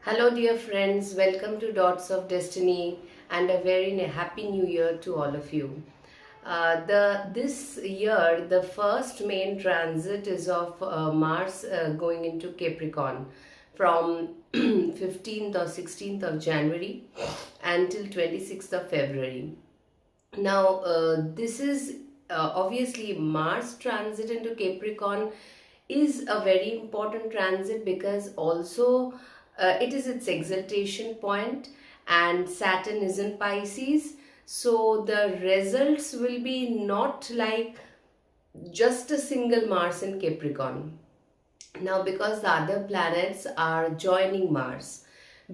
Hello, dear friends. Welcome to Dots of Destiny, and a very happy New Year to all of you. This year, the first main transit is of Mars going into Capricorn from 15th or 16th of January until 26th of February. Now, this is obviously Mars transit into Capricorn is a very important transit because also it is its exaltation point, and Saturn is in Pisces. So the results will be not like just a single Mars in Capricorn. Now, because the other planets are joining Mars,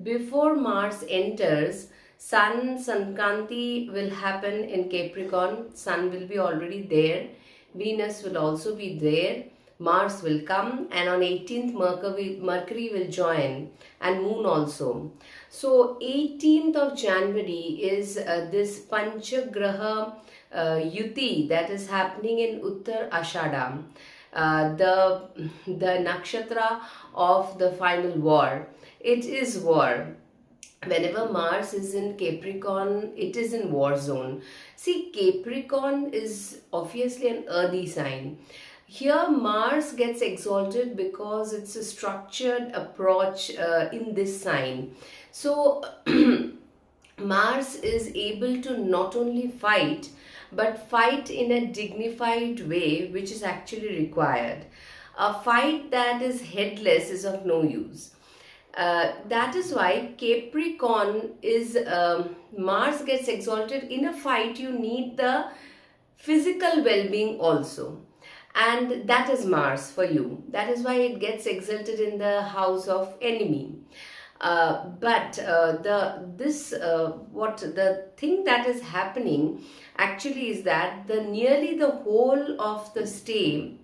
before Mars enters, Sankranti will happen in Capricorn. Sun will be already there. Venus will also be there. Mars will come, and on 18th Mercury will join, and Moon also. So 18th of January is this Panchagraha Yuti that is happening in Uttar Ashada, the nakshatra of the final war. It is war. Whenever Mars is in Capricorn, it is in war zone. See, Capricorn is obviously an earthy sign. Here, Mars gets exalted because it's a structured approach in this sign. So, Mars is able to not only fight, but fight in a dignified way, which is actually required. A fight that is headless is of no use. That is why Capricorn is Mars gets exalted in a fight. You need the physical well-being also, and that is Mars for you. That is why it gets exalted in the house of enemy. What the thing that is happening actually is that nearly the whole of the stay,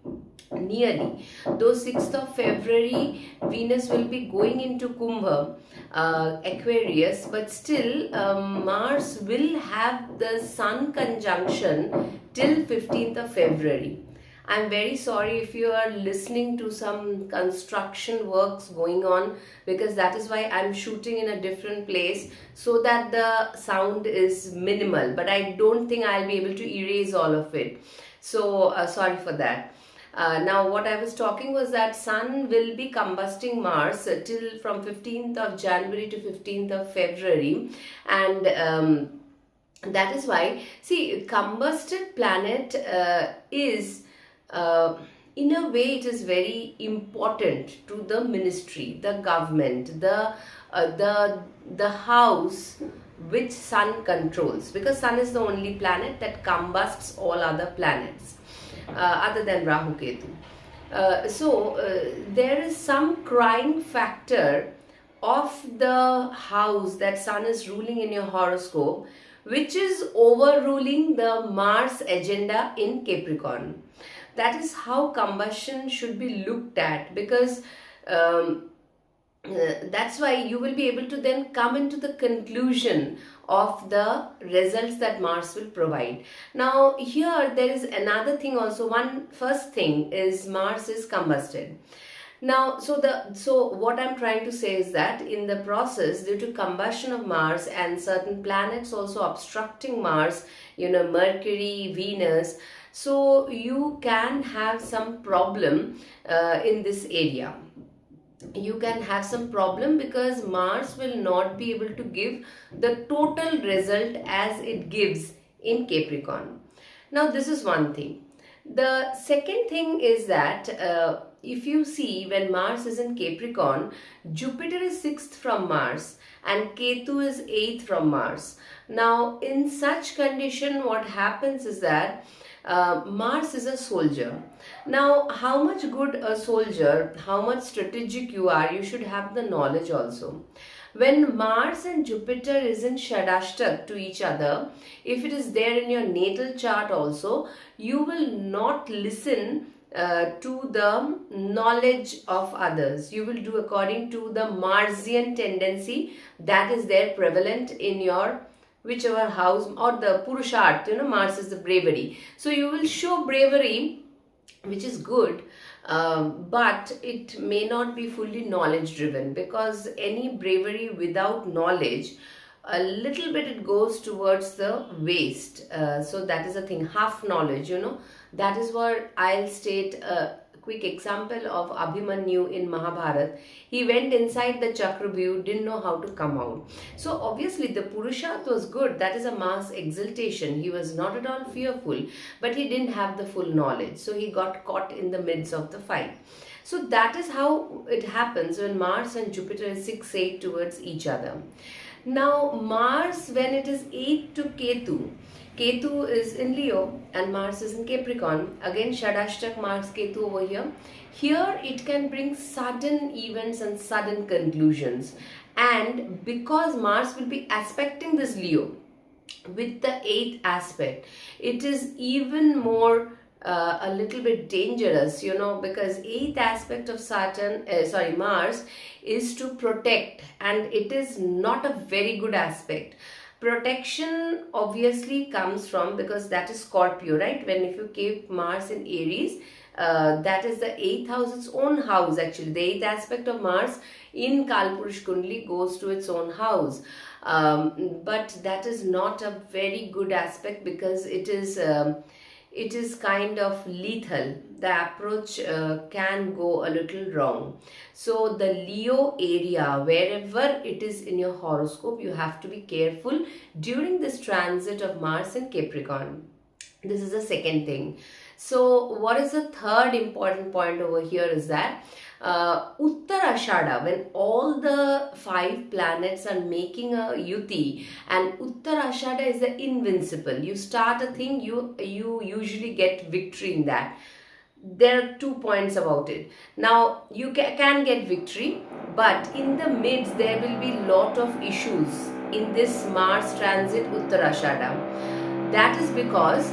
nearly though 6th of February Venus will be going into Kumbh, Aquarius, but still Mars will have the Sun conjunction till 15th of February. I'm very sorry if you are listening to some construction works going on, because that is why I'm shooting in a different place so that the sound is minimal, but I don't think I'll be able to erase all of it. So sorry for that. Now what I was talking was that Sun will be combusting Mars till from 15th of January to 15th of February, and that is why, see, combusted planet is in a way it is very important to the ministry, the government, the house which Sun controls, because Sun is the only planet that combusts all other planets other than Rahu Ketu. There is some crying factor of the house that Sun is ruling in your horoscope, which is overruling the Mars agenda in Capricorn. That is how combustion should be looked at, because that's why you will be able to then come into the conclusion of the results that Mars will provide. Now here there is another thing also. One first thing is Mars is combusted. Now, so what I'm trying to say is that in the process, due to combustion of Mars and certain planets also obstructing Mars, Mercury, Venus, so you can have some problem in this area. You can have some problem because Mars will not be able to give the total result as it gives in Capricorn. Now, this is one thing. The second thing is that if you see, when Mars is in Capricorn, Jupiter is 6th from Mars and Ketu is 8th from Mars. Now, in such condition, what happens is that Mars is a soldier. Now, how much good a soldier, how much strategic you are, you should have the knowledge also. When Mars and Jupiter is in Shadashtak to each other, if it is there in your natal chart also, you will not listen to the knowledge of others. You will do according to the Marsian tendency that is there prevalent in your whichever house, or the Purusharth, Mars is the bravery. So you will show bravery, which is good, but it may not be fully knowledge driven, because any bravery without knowledge, a little bit it goes towards the waste. So that is a thing, half knowledge, that is what I'll state a quick example of Abhimanyu in Mahabharat. He went inside the Chakravyuh, didn't know how to come out. So obviously the Purusharth was good, that is a mass exaltation. He was not at all fearful, but he didn't have the full knowledge. So he got caught in the midst of the fight. So that is how it happens when Mars and Jupiter is 6-8 towards each other. Now Mars, when it is 8 to Ketu, Ketu is in Leo and Mars is in Capricorn. Again, Shadashtak marks Ketu over here. Here it can bring sudden events and sudden conclusions. And because Mars will be aspecting this Leo with the 8th aspect, it is even more a little bit dangerous, because 8th aspect of Mars is to protect, and it is not a very good aspect. Protection obviously comes from, because that is Scorpio, right? When if you keep Mars in Aries, that is the 8th house, its own house actually. The 8th aspect of Mars in Kalpurush Kundli goes to its own house. But that is not a very good aspect, because it is kind of lethal. The approach can go a little wrong. So the Leo area, wherever it is in your horoscope, you have to be careful during this transit of Mars and Capricorn. This is the second thing. So what is the third important point over here is that Uttarashada, when all the 5 planets are making a yuti, and Uttarashada is the invincible. You start a thing, you usually get victory in that. There are 2 points about it. Now you can get victory, but in the midst there will be lot of issues in this Mars transit Uttarashada. That is because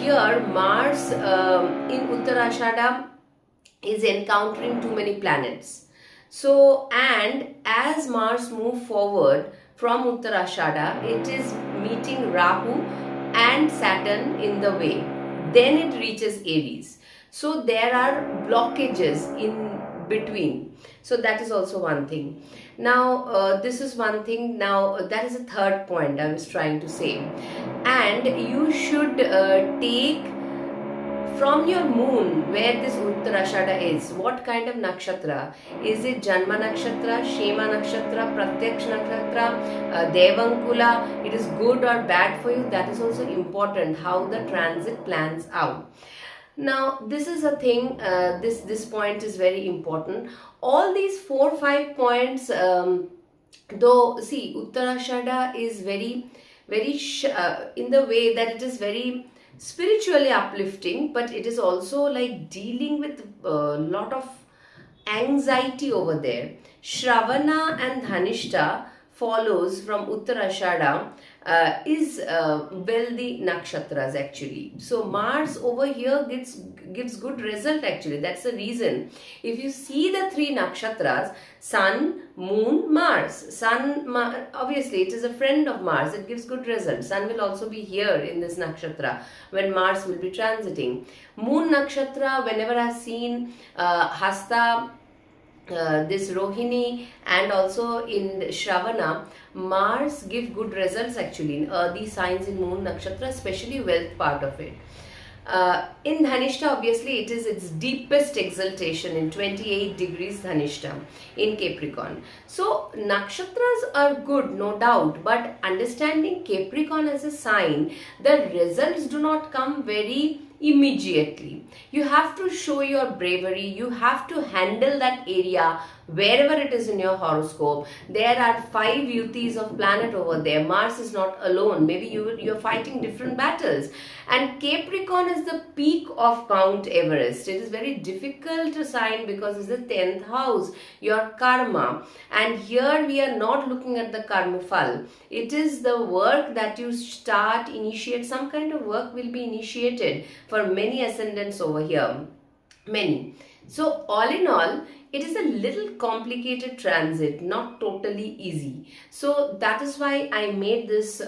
here Mars in Uttarashada is encountering too many planets. So, and as Mars move forward from Uttarashada, it is meeting Rahu and Saturn in the way. Then it reaches Aries. So there are blockages in between. So that is also one thing. Now this is one thing. Now that is a third point I was trying to say. And you should take from your moon where this Uttarashada is, what kind of nakshatra? Is it Janma nakshatra, Shema nakshatra, Pratyaksh nakshatra, Devankula? It is good or bad for you? That is also important, how the transit plans out. Now this is a thing, this point is very important. All these 4-5 points, though see, Uttarashada is very in the way that it is very spiritually uplifting, but it is also like dealing with a lot of anxiety over there. Shravana and Dhanishta follows from Uttarashada, is wealthy nakshatras actually. So Mars over here gives good result actually. That's the reason. If you see the 3 nakshatras, Sun, Moon, Mars. Sun, obviously it is a friend of Mars. It gives good result. Sun will also be here in this nakshatra when Mars will be transiting. Moon nakshatra, whenever I've seen Hasta, this Rohini, and also in Shravana, Mars give good results actually in earthy signs in Moon nakshatra, especially wealth part of it. In Dhanishta, obviously it is its deepest exaltation in 28 degrees Dhanishta in Capricorn. So nakshatras are good, no doubt, but understanding Capricorn as a sign, the results do not come very immediately. You have to show your bravery. You have to handle that area wherever it is in your horoscope. There are 5 yutis of planet over there. Mars is not alone. Maybe you're fighting different battles. And Capricorn is the peak of Mount Everest. It is very difficult to sign because it's the 10th house, your karma. And here we are not looking at the karma phal. It is the work that you start, initiate. Some kind of work will be initiated for many ascendants over here. Many. So all in all, it is a little complicated transit, not totally easy. So that is why I made this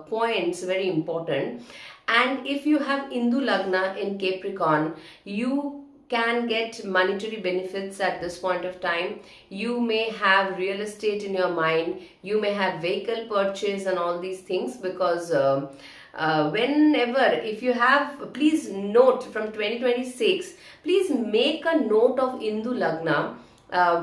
points very important. And if you have Indu Lagna in Capricorn, you can get monetary benefits at this point of time. You may have real estate in your mind, you may have vehicle purchase and all these things, because whenever, if you have, please note from 2026, please make a note of Indu Lagna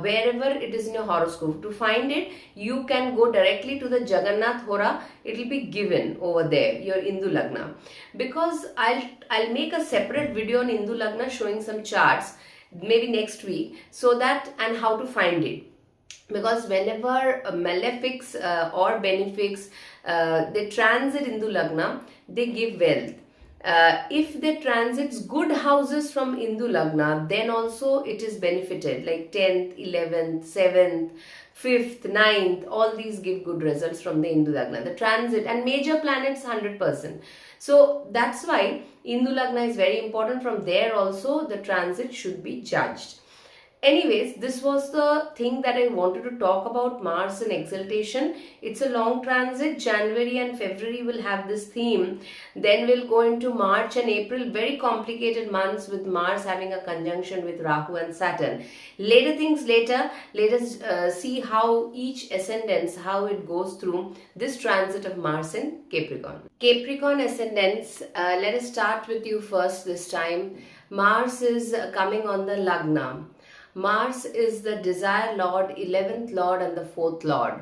wherever it is in your horoscope. To find it, you can go directly to the Jagannath Hora. It will be given over there, your Indu Lagna. Because I'll make a separate video on Indu Lagna showing some charts maybe next week, so that, and how to find it. Because whenever malefics or benefics they transit Indu Lagna, they give wealth. If they transits good houses from Indu Lagna, then also it is benefited, like 10th, 11th, 7th, 5th, 9th, all these give good results from the Indu Lagna. The transit and major planets 100%. So that's why Indu Lagna is very important. From there also the transit should be judged. Anyways, this was the thing that I wanted to talk about Mars in exaltation. It's a long transit. January and February will have this theme. Then we'll go into March and April, very complicated months with Mars having a conjunction with Rahu and Saturn. Later things later. Let us see how each ascendants, how it goes through this transit of Mars in Capricorn. Capricorn ascendants, let us start with you first this time. Mars is coming on the Lagna. Mars is the desire lord, 11th lord and the 4th lord.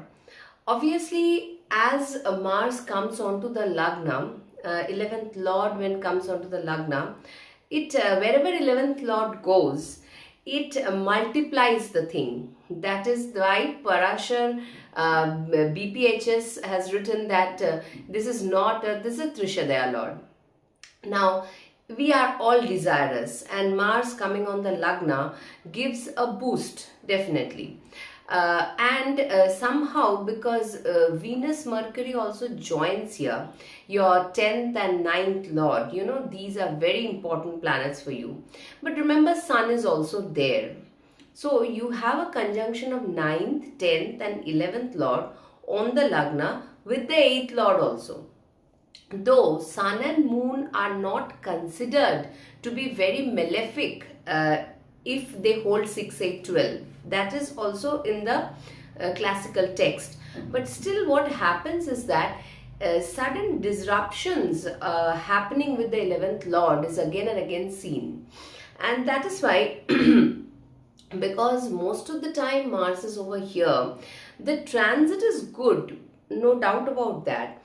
Obviously, as Mars comes onto the Lagna, 11th lord when comes onto the Lagna, it wherever 11th lord goes, it multiplies the thing. That is why Parashar BPHS has written that this is not, this is a Trishadaya lord. Now, we are all desirous, and Mars coming on the Lagna gives a boost, definitely. Somehow, because Venus Mercury also joins here, your 10th and 9th lord, you know, these are very important planets for you. But remember, Sun is also there. So you have a conjunction of 9th, 10th and 11th lord on the Lagna with the 8th lord also. Though Sun and Moon are not considered to be very malefic if they hold 6, 8, 12. That is also in the classical text. But still what happens is that sudden disruptions happening with the 11th Lord is again and again seen. And that is why, because most of the time Mars is over here, the transit is good, no doubt about that.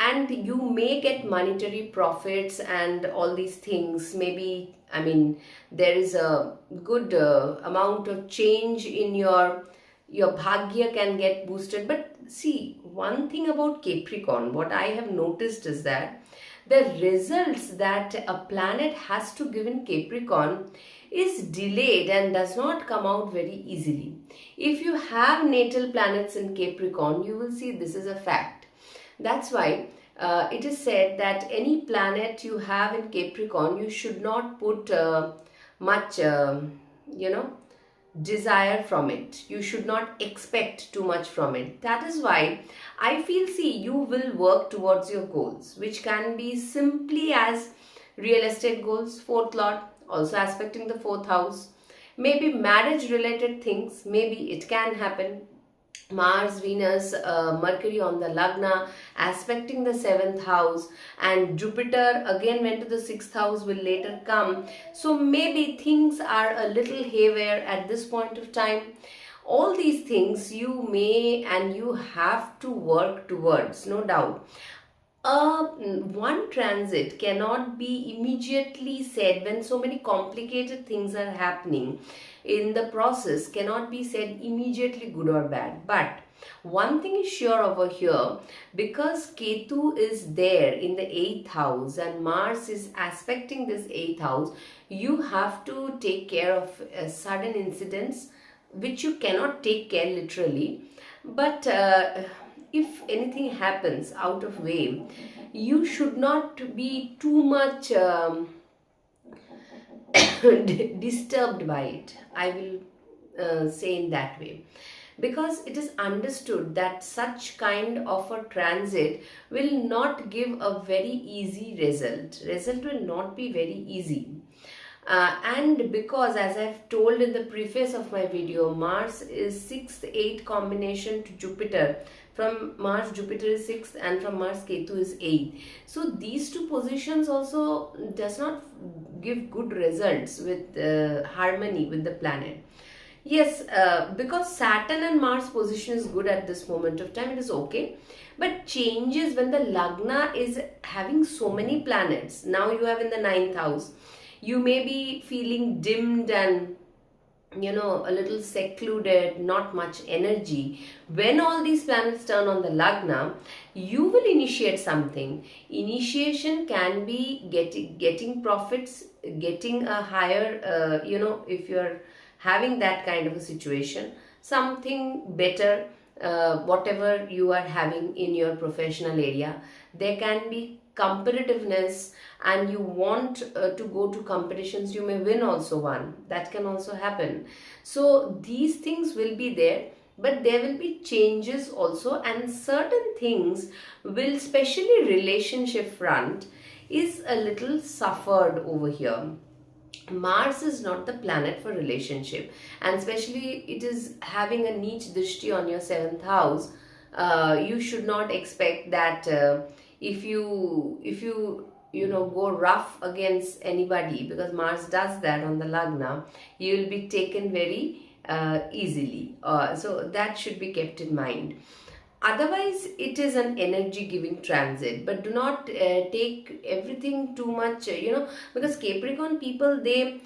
And you may get monetary profits and all these things. Maybe, I mean, there is a good amount of change in your bhagya can get boosted. But see, one thing about Capricorn, what I have noticed is that the results that a planet has to give in Capricorn is delayed and does not come out very easily. If you have natal planets in Capricorn, you will see this is a fact. That's why it is said that any planet you have in Capricorn, you should not put much, desire from it. You should not expect too much from it. That is why I feel, see, you will work towards your goals, which can be simply as real estate goals, 4th lord, also aspecting the 4th house. Maybe marriage related things, maybe it can happen. Mars, Venus, Mercury on the Lagna, aspecting the 7th house, and Jupiter again went to the 6th house, will later come. So maybe things are a little haywire at this point of time. All these things you may and you have to work towards, no doubt. One transit cannot be immediately said when so many complicated things are happening in the process, cannot be said immediately good or bad. But one thing is sure over here, because Ketu is there in the 8th house and Mars is aspecting this 8th house, you have to take care of sudden incidents which you cannot take care literally. But if anything happens out of way, you should not be too much disturbed by it. I will say in that way, because it is understood that such kind of a transit will not give a very easy result. Result will not be very easy. And because, as I've told in the preface of my video, Mars is 6th 8 combination to Jupiter. From Mars Jupiter is 6th, and from Mars Ketu is 8th. So these two positions also does not give good results with harmony with the planet. Yes, because Saturn and Mars position is good at this moment of time, it is okay. But changes when the Lagna is having so many planets. Now you have in the ninth house. You may be feeling dimmed and a little secluded, not much energy. When all these planets turn on the Lagna, you will initiate something. Initiation can be getting profits, getting a higher, if you're having that kind of a situation, something better, whatever you are having in your professional area. There can be competitiveness, and you want to go to competitions, you may win also one. That can also happen. So these things will be there, but there will be changes also, and certain things will, especially relationship front, is a little suffered over here. Mars is not the planet for relationship, and especially it is having a niche drishti on your 7th house. You should not expect that if you go rough against anybody, because Mars does that on the Lagna, you will be taken very easily. So that should be kept in mind. Otherwise, it is an energy giving transit, but do not take everything too much, because Capricorn people, they're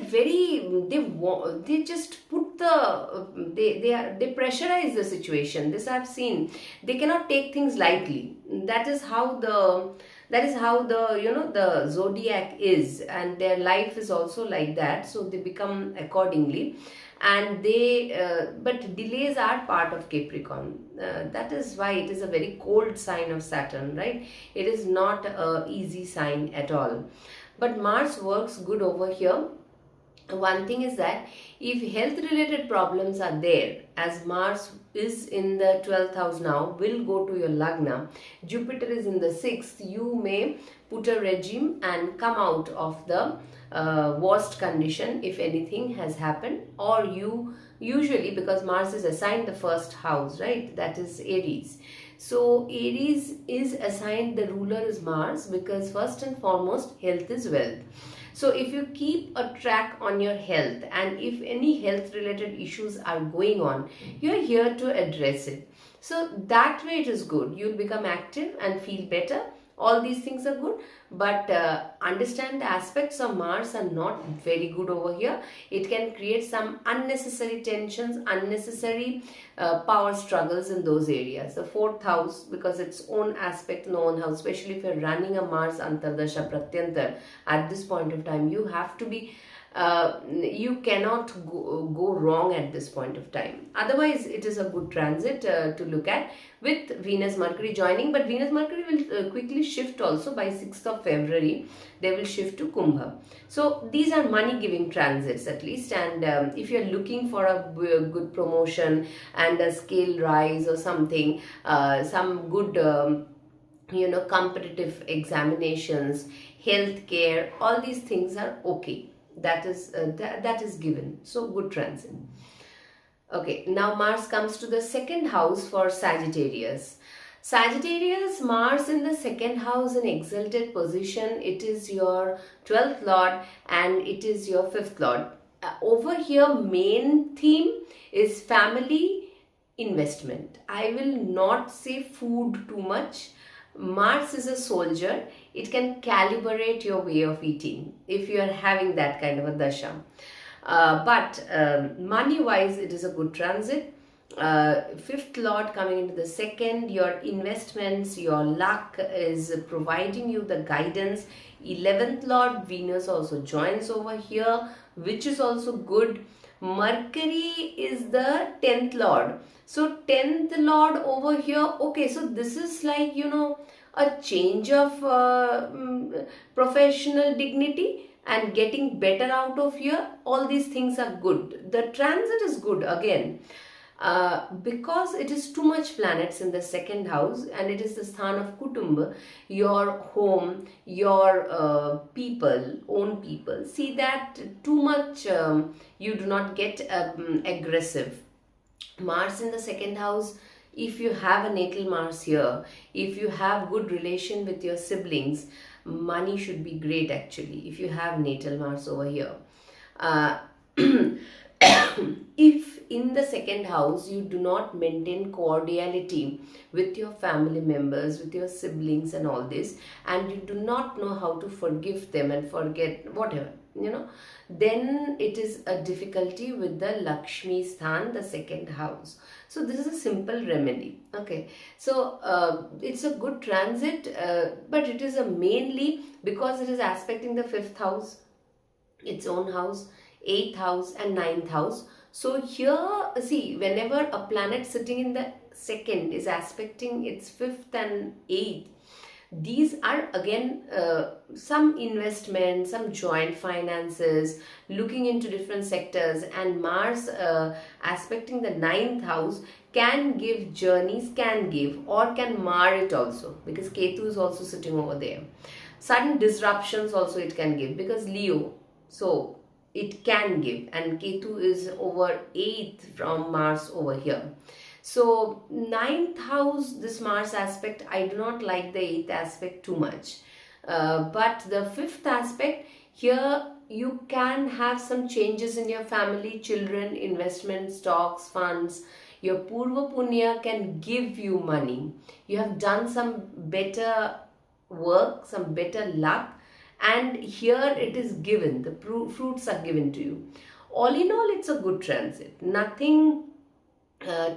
very, they just put they pressurize the situation. This I've seen. They cannot take things lightly. That is how the the zodiac is, and their life is also like that, so they become accordingly. And but delays are part of Capricorn. That is why it is a very cold sign of Saturn, right? It is not a easy sign at all. But Mars works good over here. One thing is that if health related problems are there, as Mars is in the 12th house now, will go to your Lagna, Jupiter is in the 6th, you may put a regime and come out of the worst condition if anything has happened. Or you usually, because Mars is assigned the first house, right, that is Aries. So Aries is assigned, the ruler is Mars, because first and foremost health is wealth. So if you keep a track on your health, and if any health related issues are going on, you're here to address it. So that way it is good. You'll become active and feel better. All these things are good, but understand the aspects of Mars are not very good over here. It can create some unnecessary tensions, unnecessary power struggles in those areas. The 4th house, because its own aspect in the own house, especially if you're running a Mars Antardasha Pratyantar at this point of time, you have to be you cannot go wrong at this point of time. Otherwise, it is a good transit to look at, with Venus Mercury joining. But Venus Mercury will quickly shift also by 6th of February. They will shift to Kumbha. So these are money giving transits at least. And if you're looking for a good promotion and a scale rise or something, some good competitive examinations, healthcare, all these things are okay. That is given. So good transit. Okay, now Mars comes to the 2nd house for Sagittarius. Sagittarius, Mars in the 2nd house in exalted position. It is your 12th lord and it is your 5th lord. Over here, main theme is family, investment. I will not say food too much. Mars is a soldier. It can calibrate your way of eating if you are having that kind of a dasha. But money wise, it is a good transit. 5th lord coming into the 2nd, your investments, your luck is providing you the guidance. 11th lord Venus also joins over here, which is also good. Mercury is the 10th lord. So 10th lord over here, okay, so this is like, a change of professional dignity and getting better out of here. All these things are good. The transit is good again. because it is too much planets in the second house, and it is the sthan of kutumba, your home, your own people. See that too much, you do not get aggressive. Mars in the second house, if you have a natal Mars here, if you have good relation with your siblings, money should be great actually if you have natal Mars over here. uh, if in the second house you do not maintain cordiality with your family members, with your siblings and all this, and you do not know how to forgive them and forget whatever, then it is a difficulty with the Lakshmi Sthan, the second house. So this is a simple remedy. Okay, so it's a good transit, but it is a mainly because it is aspecting the fifth house, its own house, eighth house and ninth house. So here, see, whenever a planet sitting in the second is aspecting its fifth and eighth, these are again some investment, some joint finances, looking into different sectors, and Mars aspecting the ninth house can give journeys, can give or can mar it also, because Ketu is also sitting over there. Sudden disruptions also it can give, because Leo, so it can give, and Ketu is over 8th from Mars over here. So ninth house, this Mars aspect, I do not like the 8th aspect too much. But the 5th aspect, here you can have some changes in your family, children, investment, stocks, funds. Your Purva Punya can give you money. You have done some better work, some better luck, and here it is given, the fruits are given to you. All in all, it's a good transit, nothing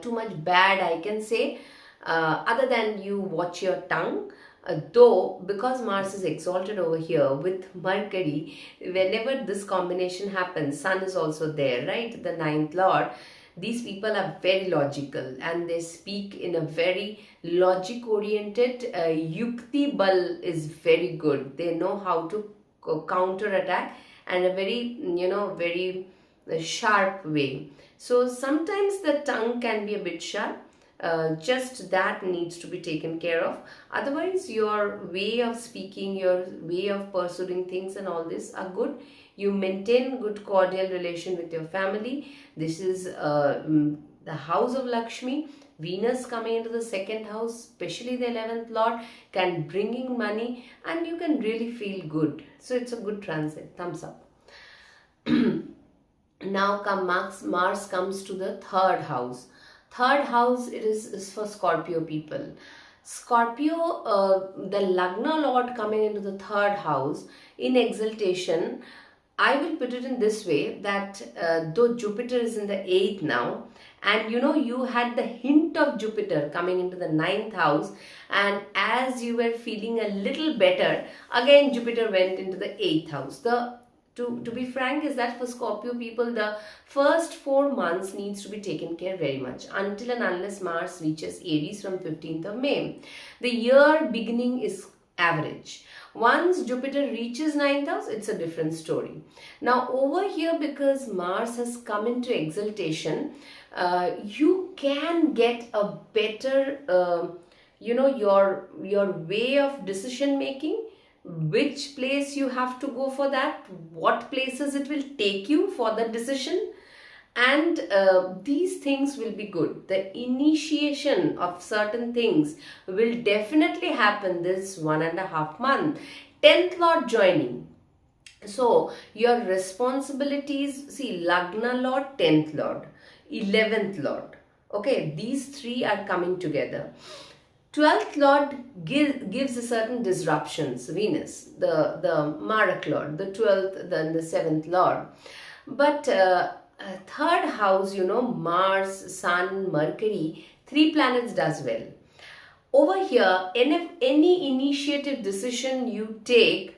too much bad I can say, other than you watch your tongue. Though because Mars is exalted over here with Mercury, whenever this combination happens, Sun is also there, right, the ninth lord. These people are very logical and they speak in a very logic oriented, yukti bal is very good. They know how to counter attack, and a very, very sharp way. So sometimes the tongue can be a bit sharp, just that needs to be taken care of. Otherwise, your way of speaking, your way of pursuing things and all this are good. You maintain good cordial relation with your family. This is the house of Lakshmi. Venus coming into the second house, especially the 11th lord, can bring in money and you can really feel good. So it's a good transit. Thumbs up. Now Mars comes to the third house. Third house, it is for Scorpio people. Scorpio, the Lagna lord coming into the third house in exaltation. I will put it in this way, that though Jupiter is in the 8th now, and you had the hint of Jupiter coming into the 9th house, and as you were feeling a little better, again Jupiter went into the 8th house. To be frank is that for Scorpio people, the first 4 months needs to be taken care very much, until and unless Mars reaches Aries from 15th of May. The year beginning is average. Once Jupiter reaches 9th house, it's a different story. Now over here, because Mars has come into exaltation, you can get a better, your way of decision making, which place you have to go for that, what places it will take you for the decision, and these things will be good. The initiation of certain things will definitely happen this 1.5 month. 10th lord joining, so your responsibilities, see, Lagna lord, 10th lord, 11th lord, okay, these three are coming together. 12th lord gives a certain disruptions, Venus, the Marak lord, the 12th, then the 7th lord. But third house, Mars, Sun, Mercury, 3 planets does well. Over here, any initiative decision you take,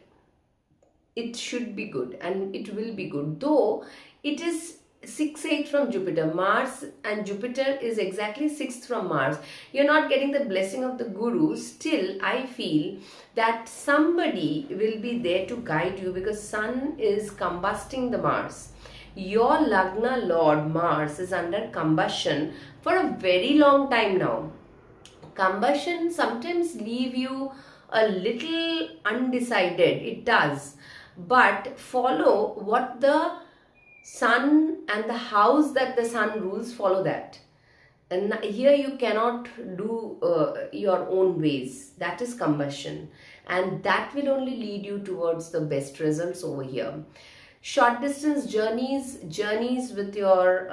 it should be good and it will be good. Though it is 6-8 from Jupiter, Mars and Jupiter is exactly 6th from Mars. You're not getting the blessing of the Guru. Still, I feel that somebody will be there to guide you, because Sun is combusting the Mars. your Lagna Lord Mars is under combustion for a very long time now. Combustion sometimes leave you a little undecided, it does, but follow what the sun and the house that the sun rules, follow that. And here you cannot do your own ways. That is combustion, and that will only lead you towards the best results over here. Short distance journeys with your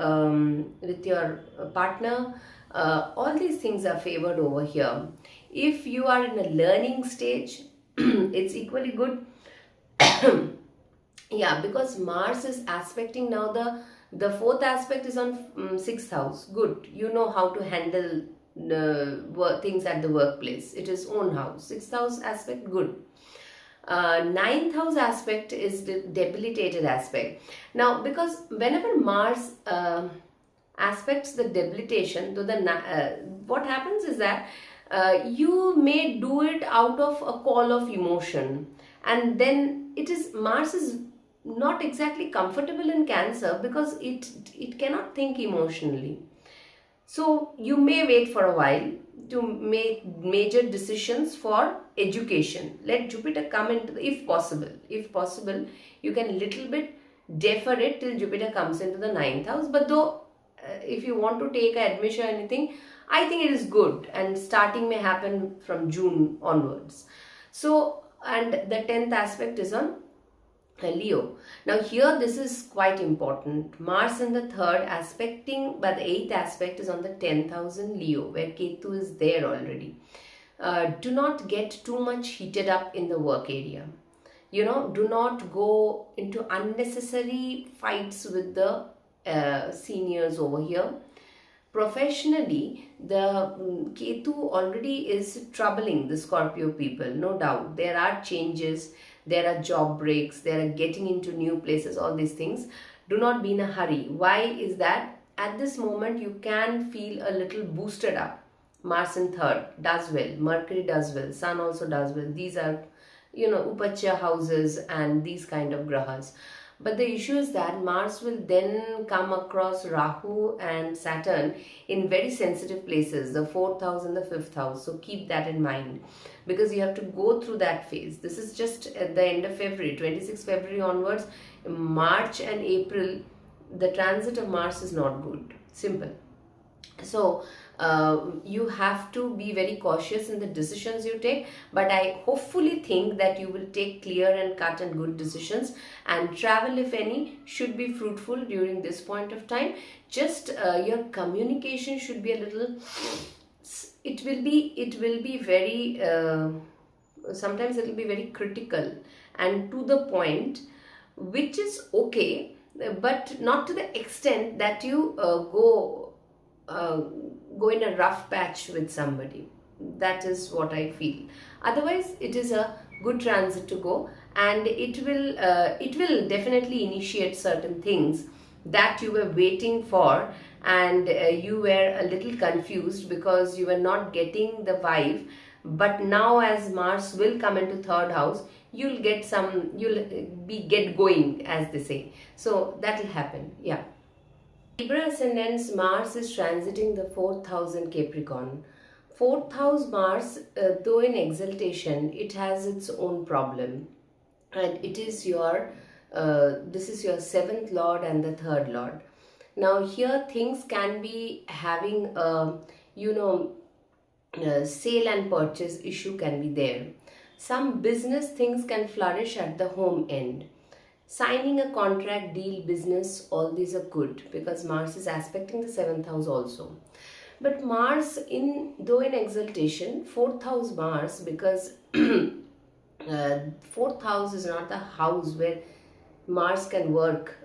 partner, all these things are favored over here. If you are in a learning stage, it's equally good. Yeah, because Mars is aspecting now, the fourth aspect is on sixth house. Good, you know how to handle the things at the workplace. It is own house. Sixth house aspect, good. Ninth house aspect is the debilitated aspect. Now, because whenever Mars aspects the debilitation to the what happens is that you may do it out of a call of emotion, and then it is Mars is not exactly comfortable in Cancer because it cannot think emotionally. So you may wait for a while to make major decisions for education. Let Jupiter come into the, if possible. If possible, you can little bit defer it till Jupiter comes into the ninth house. But though, if you want to take admission or anything, I think it is good, and starting may happen from June onwards. So, and the 10th aspect is on Leo. Now here this is quite important. Mars in the third aspecting, but the eighth aspect is on the 10th house in Leo, where Ketu is there already. Do not get too much heated up in the work area. You know, do not go into unnecessary fights with the seniors over here. Professionally, the Ketu already is troubling the Scorpio people, no doubt. There are changes, there are job breaks, there are getting into new places, all these things. Do not be in a hurry. Why is that? At this moment, you can feel a little boosted up. Mars in third does well, Mercury does well, Sun also does well. These are, you know, Upacha houses and these kind of grahas. But the issue is that Mars will then come across Rahu and Saturn in very sensitive places, the 4th house and the 5th house. So keep that in mind, because you have to go through that phase. This is just at the end of February, 26 February onwards. March and April, the transit of Mars is not good. Simple. So you have to be very cautious in the decisions you take, but I hopefully think that you will take clear and cut and good decisions, and travel, if any, should be fruitful during this point of time. Just your communication should be a little, it will be very sometimes it will be very critical and to the point, which is okay, but not to the extent that you go in a rough patch with somebody. That is what I feel. Otherwise, it is a good transit to go, and it will definitely initiate certain things that you were waiting for, and you were a little confused because you were not getting the vibe. But now, as Mars will come into third house, you'll get going, as they say. So that will happen. Yeah. Libra ascendants, Mars is transiting the 4th house in Capricorn. 4th house Mars, though in exaltation, it has its own problem, and it is your this is your 7th lord and the 3rd lord. Now here things can be having a sale and purchase issue can be there. Some business things can flourish at the home end. Signing a contract, deal, business, all these are good because Mars is aspecting the 7th house also. But Mars, though in exaltation, 4th house Mars, because 4th house is not the house where Mars can work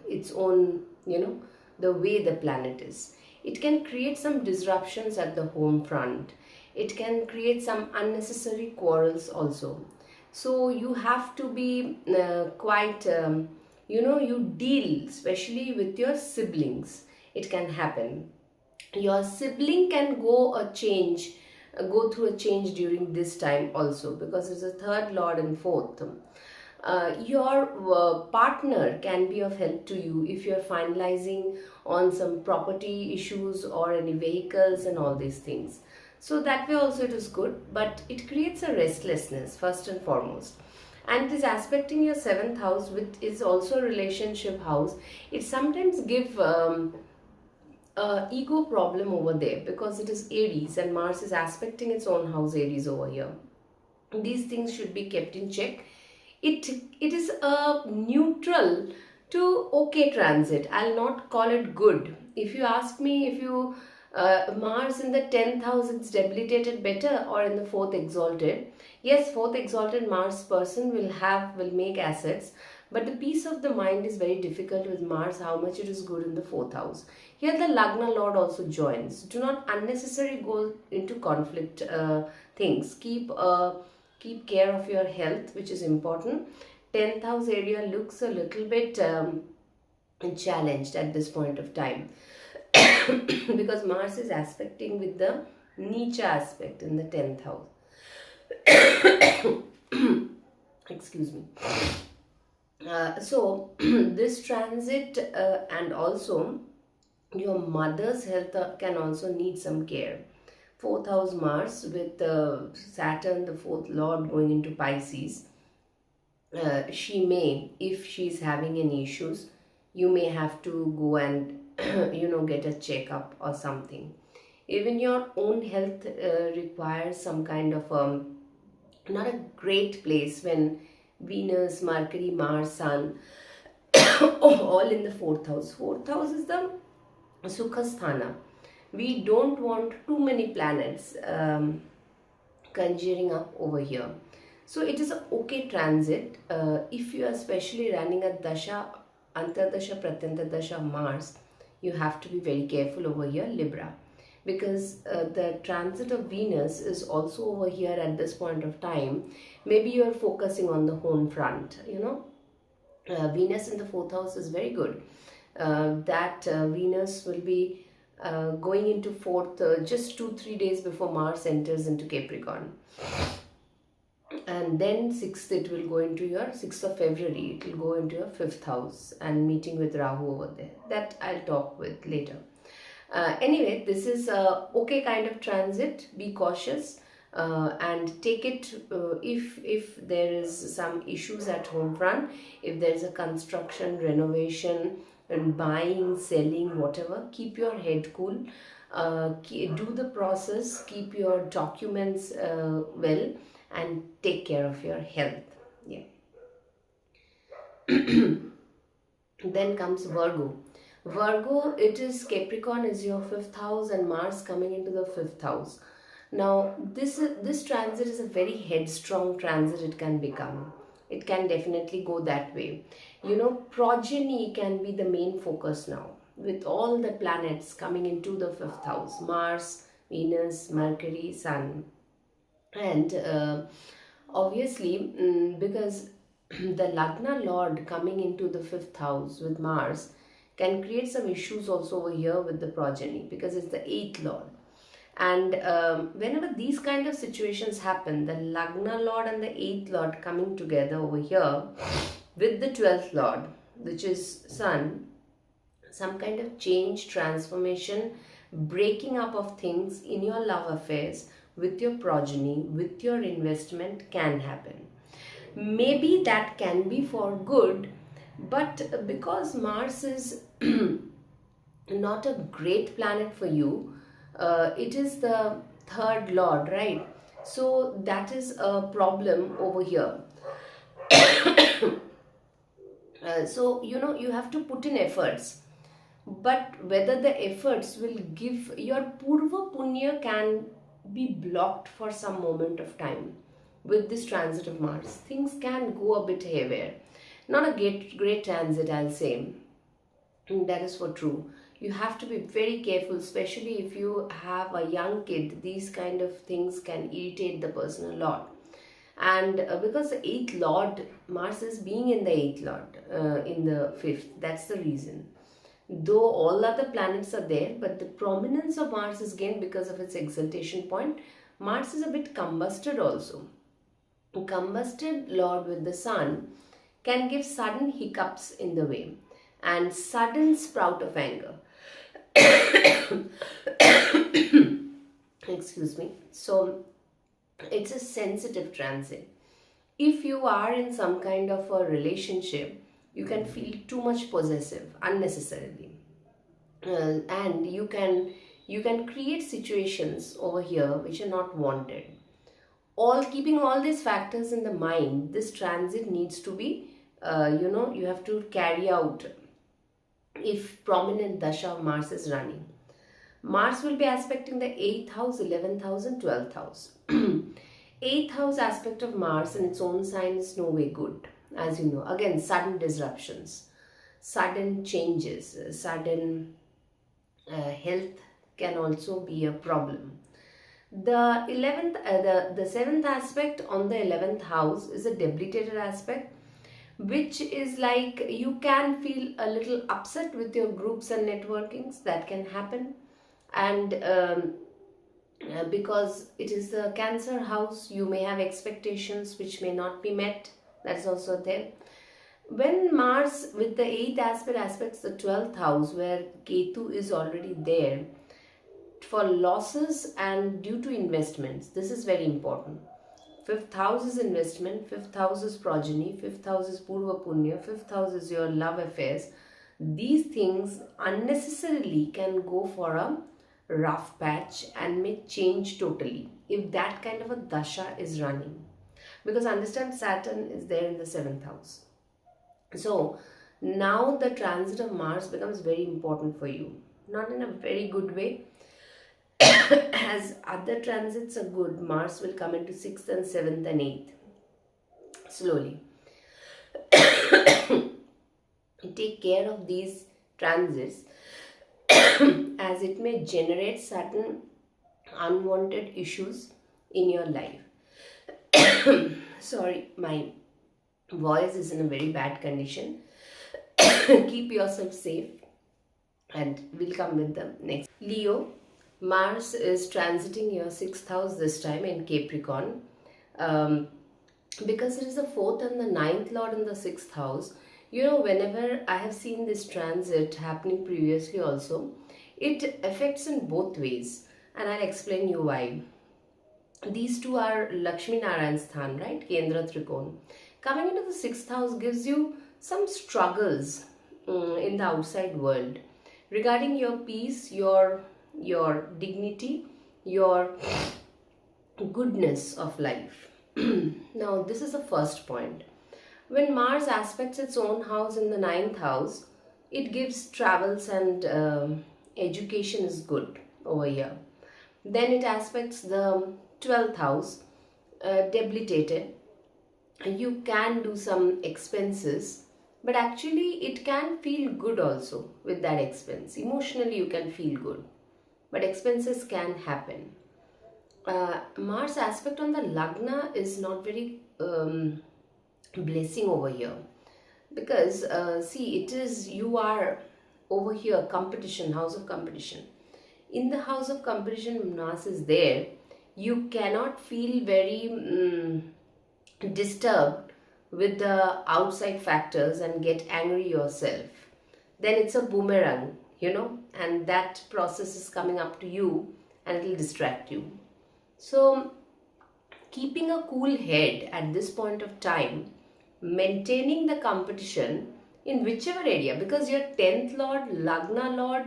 its own, the way the planet is. It can create some disruptions at the home front. It can create some unnecessary quarrels also. So you have to be quite, you deal, especially with your siblings. It can happen. Your sibling can go through a change during this time also, because it's a 3rd lord and 4th. Your partner can be of help to you if you're finalizing on some property issues or any vehicles and all these things. So that way also it is good, but it creates a restlessness first and foremost. And it is aspecting your seventh house, which is also a relationship house. It sometimes give ego problem over there because it is Aries and Mars is aspecting its own house Aries over here. These things should be kept in check. It is a neutral to okay transit. I'll not call it good. If you ask me, if you Mars in the 10th house, it's debilitated better, or in the fourth exalted. Yes, fourth exalted Mars person will make assets, but the peace of the mind is very difficult with Mars, how much it is good in the fourth house. Here the Lagna Lord also joins. Do not unnecessarily go into conflict things. Keep care of your health, which is important. 10th house area looks a little bit challenged at this point of time because Mars is aspecting with the Nicha aspect in the 10th house. Excuse me. So this transit and also your mother's health can also need some care. Fourth house Mars with Saturn, the fourth lord, going into Pisces. She may, if she's having any issues, you may have to go and get a checkup or something. Even your own health requires some kind of not a great place when Venus, Mercury, Mars, Sun all in the fourth house. Fourth house is the Sukhasthana. We don't want too many planets conjuring up over here. So it is a okay transit. If you are especially running a dasha, antardasha, pratyantardasha Mars, you have to be very careful over here, Libra. Because the transit of Venus is also over here at this point of time. Maybe you are focusing on the home front, Venus in the fourth house is very good. Venus will be going into fourth just 2-3 days before Mars enters into Capricorn. And then 6th, it will go into your 6th of February, it will go into your 5th house and meeting with Rahu over there. That I'll talk with later. Anyway, this is a okay kind of transit. Be cautious and take it if there is some issues at home front, if there is a construction, renovation, and buying, selling, whatever, keep your head cool. Do the process, keep your documents well, and take care of your health. Yeah. Then comes Virgo. Virgo, it is Capricorn is your 5th house and Mars coming into the 5th house. Now, this transit is a very headstrong transit. It can become. It can definitely go that way. Progeny can be the main focus now with all the planets coming into the 5th house. Mars, Venus, Mercury, Sun. And obviously, because the Lagna Lord coming into the 5th house with Mars can create some issues also over here with the progeny because it's the 8th Lord. And whenever these kind of situations happen, the Lagna Lord and the 8th Lord coming together over here with the 12th Lord, which is Sun, some kind of change, transformation, breaking up of things in your love affairs with your progeny, with your investment can happen. Maybe that can be for good, but because Mars is not a great planet for you, it is the 3rd Lord, right? So that is a problem over here. So you have to put in efforts, but whether the efforts will give your Purva Punya can be blocked for some moment of time with this transit of Mars. Things can go a bit haywire. Not a great transit, I'll say. That is for true. You have to be very careful, especially if you have a young kid. These kind of things can irritate the person a lot. And because the 8th Lord, Mars is being in the 8th Lord, in the 5th. That's the reason. Though all other planets are there, but the prominence of Mars is gained because of its exaltation point. Mars is a bit combusted also. Combusted Lord with the Sun can give sudden hiccups in the way and sudden sprout of anger. Excuse me. So it's a sensitive transit. If you are in some kind of a relationship, you can feel too much possessive unnecessarily, and you can create situations over here which are not wanted. All keeping all these factors in the mind, this transit needs to be, you have to carry out if prominent dasha of Mars is running. Mars will be aspecting the 8th house, 11th house, and 12th house. 8th house aspect of Mars in its own sign is no way good. As you know, again, sudden disruptions, sudden changes, sudden health can also be a problem. The 11th, the 7th aspect on the 11th house is a debilitated aspect, which is like you can feel a little upset with your groups and networkings. That can happen. And because it is the Cancer house, you may have expectations which may not be met. That's also there. When Mars with the 8th aspect aspects the 12th house, where Ketu is already there, for losses and due to investments, this is very important. 5th house is investment, 5th house is progeny, 5th house is Purva Punya, 5th house is your love affairs. These things unnecessarily can go for a rough patch and may change totally if that kind of a dasha is running. Because understand, Saturn is there in the 7th house. So now the transit of Mars becomes very important for you. Not in a very good way. As other transits are good, Mars will come into 6th and 7th and 8th. Slowly. Take care of these transits as it may generate certain unwanted issues in your life. Sorry, my voice is in a very bad condition. Keep yourself safe, and we'll come with the next. Leo, Mars is transiting your 6th house this time in Capricorn. Because it is the 4th and the 9th lord in the 6th house, whenever I have seen this transit happening previously also, it affects in both ways, and I'll explain you why. These two are Lakshmi Narayan Sthan, right? Kendra Trikon. Coming into the 6th house gives you some struggles in the outside world regarding your peace, your dignity, your goodness of life. Now, this is the first point. When Mars aspects its own house in the 9th house, it gives travels and education is good over here. Then it aspects the 12th house, debilitated. You can do some expenses, but actually it can feel good also with that expense. Emotionally you can feel good, but expenses can happen. Mars aspect on the Lagna is not very blessing over here, because you are over here competition, house of competition. In the house of competition, Mars is there. You cannot feel very disturbed with the outside factors and get angry yourself. Then it's a boomerang, and that process is coming up to you and it will distract you. So keeping a cool head at this point of time, maintaining the competition in whichever area, because your 10th lord, Lagna lord,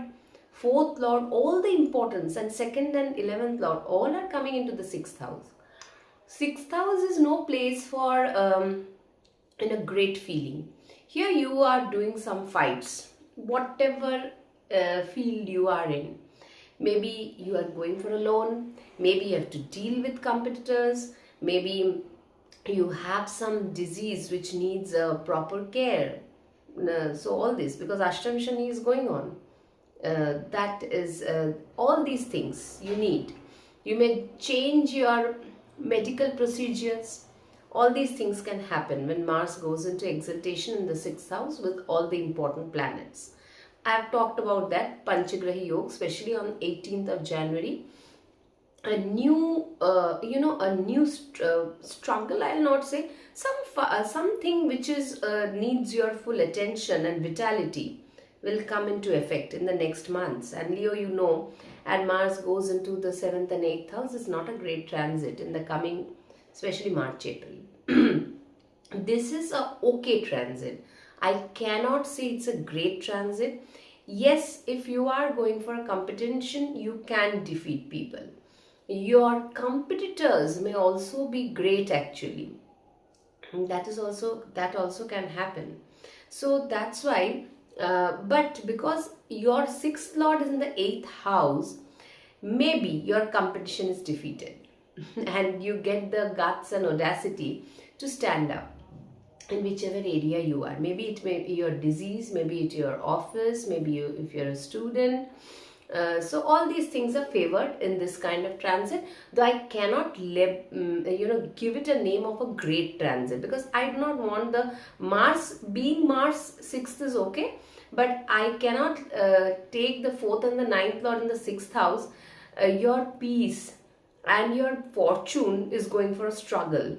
4th lord, all the importance, and 2nd and 11th lord, all are coming into the 6th house. 6th house is no place for in a great feeling. Here you are doing some fights, whatever field you are in. Maybe you are going for a loan, maybe you have to deal with competitors, maybe you have some disease which needs proper care. So all this, because Ashtami Shani is going on. That is all these things you need. You may change your medical procedures. All these things can happen when Mars goes into exaltation in the 6th house with all the important planets. I have talked about that Panchagrahi Yoga, especially on 18th of January. A new struggle, I'll not say, something which is needs your full attention and vitality will come into effect in the next months. And Leo, you know, and Mars goes into the 7th and 8th house, is not a great transit in the coming, especially March, April. This is a okay transit. I cannot say it's a great transit. Yes, if you are going for a competition, you can defeat people. Your competitors may also be great actually. That also can happen. So that's why, but because your sixth lord is in the eighth house, maybe your competition is defeated and you get the guts and audacity to stand up in whichever area you are. Maybe it may be your disease, maybe it's your office, maybe if you're a student. So all these things are favored in this kind of transit, though I cannot give it a name of a great transit, because I do not want the Mars, being Mars 6th is okay, but I cannot take the 4th and the 9th lord in the 6th house. Your peace and your fortune is going for a struggle.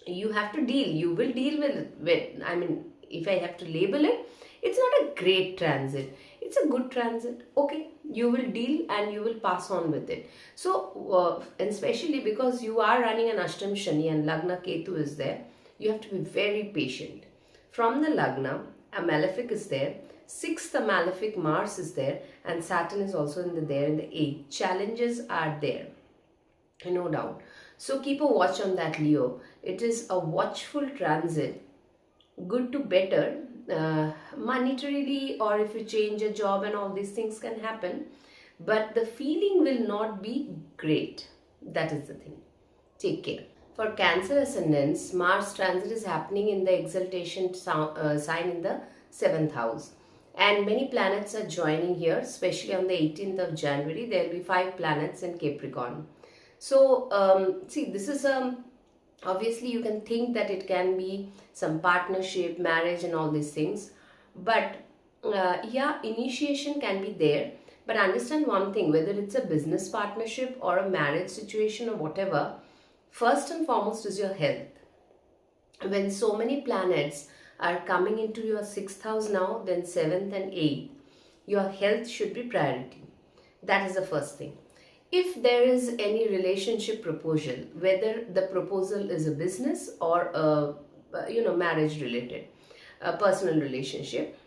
You have to deal, you will deal with I mean, if I have to label it, it's not a great transit, it's a good transit. Okay, you will deal and you will pass on with it. So and especially because you are running an Ashtam Shani and Lagna Ketu is there, you have to be very patient. From the Lagna, a malefic is there, 6th a malefic Mars is there, and Saturn is also there in the 8th. Challenges are there, no doubt. So keep a watch on that, Leo. It is a watchful transit, good to better, monetarily, or if you change a job and all these things can happen. But the feeling will not be great. That is the thing. Take care. For Cancer ascendants, Mars transit is happening in the exaltation sign in the 7th house. And many planets are joining here, especially on the 18th of January. There will be 5 planets in Capricorn. So, see, this is obviously you can think that it can be some partnership, marriage and all these things. But yeah, initiation can be there. But understand one thing, whether it's a business partnership or a marriage situation or whatever, first and foremost is your health. When so many planets are coming into your 6th house now, then 7th and 8th, your health should be priority. That is the first thing. If there is any relationship proposal, whether the proposal is a business or a marriage related, a personal relationship,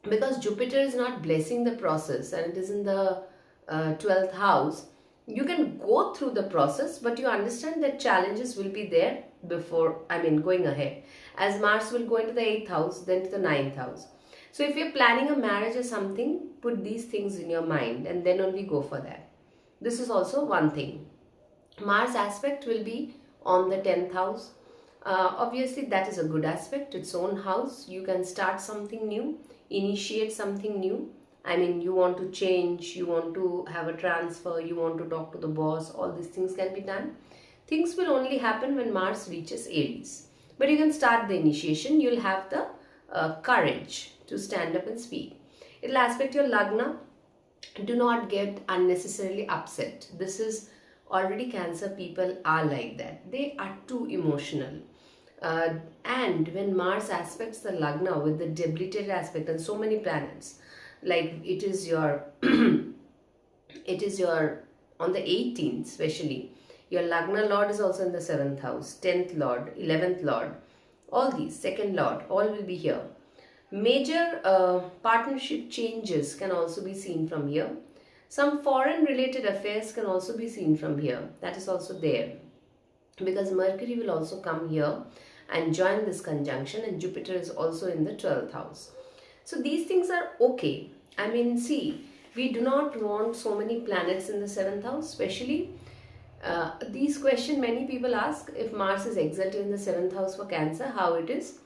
because Jupiter is not blessing the process and it is in the 12th house, you can go through the process, but you understand that challenges will be there going ahead, as Mars will go into the 8th house, then to the 9th house. So if you're planning a marriage or something, put these things in your mind and then only go for that. This is also one thing. Mars aspect will be on the 10th house. Obviously that is a good aspect, its own house. You can start something new, initiate something new. I mean, you want to change, you want to have a transfer, you want to talk to the boss, all these things can be done. Things will only happen when Mars reaches Aries. But you can start the initiation, you'll have the courage to stand up and speak. It'll aspect your Lagna. Do not get unnecessarily upset. This is already Cancer people are like that. They are too emotional. And when Mars aspects the Lagna with the debilitated aspect and so many planets, like it is your on the 18th especially, your Lagna Lord is also in the 7th house, 10th Lord, 11th Lord, all these, 2nd Lord, all will be here. Major partnership changes can also be seen from here. Some foreign related affairs can also be seen from here. That is also there. Because Mercury will also come here and join this conjunction, and Jupiter is also in the 12th house. So these things are okay. I mean, see, we do not want so many planets in the 7th house, especially these questions many people ask, if Mars is exalted in the 7th house for Cancer, how it is.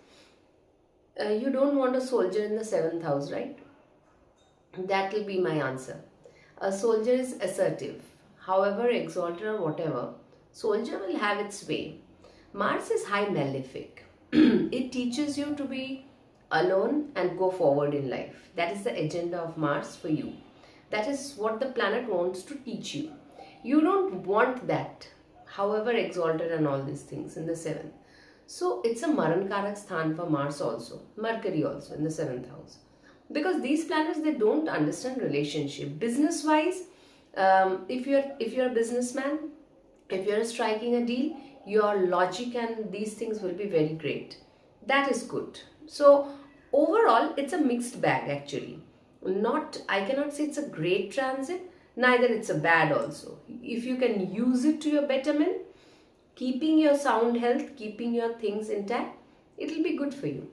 You don't want a soldier in the 7th house, right? That will be my answer. A soldier is assertive. However, exalted or whatever, soldier will have its way. Mars is high malefic. It teaches you to be alone and go forward in life. That is the agenda of Mars for you. That is what the planet wants to teach you. You don't want that, however exalted and all these things in the 7th. So it's a Maran Karak Sthan for Mars also, Mercury also in the 7th house. Because these planets, they don't understand relationship. Business wise, if you're a businessman, if you're striking a deal, your logic and these things will be very great. That is good. So overall, it's a mixed bag actually. Not, I cannot say it's a great transit, neither it's a bad also. If you can use it to your betterment, keeping your sound health, keeping your things intact, it will be good for you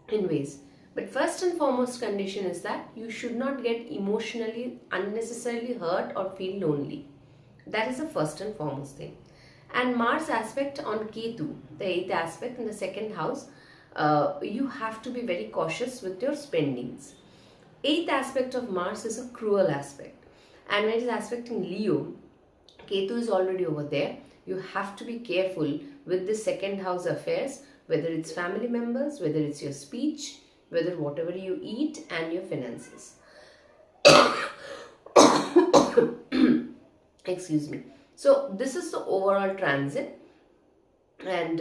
in ways. But first and foremost condition is that you should not get emotionally unnecessarily hurt or feel lonely. That is the first and foremost thing. And Mars aspect on Ketu, the 8th aspect in the 2nd house, you have to be very cautious with your spendings. 8th aspect of Mars is a cruel aspect. And when it is aspecting Leo, Ketu is already over there. You have to be careful with the 2nd house affairs, whether it's family members, whether it's your speech, whether whatever you eat and your finances. Excuse me. So this is the overall transit, and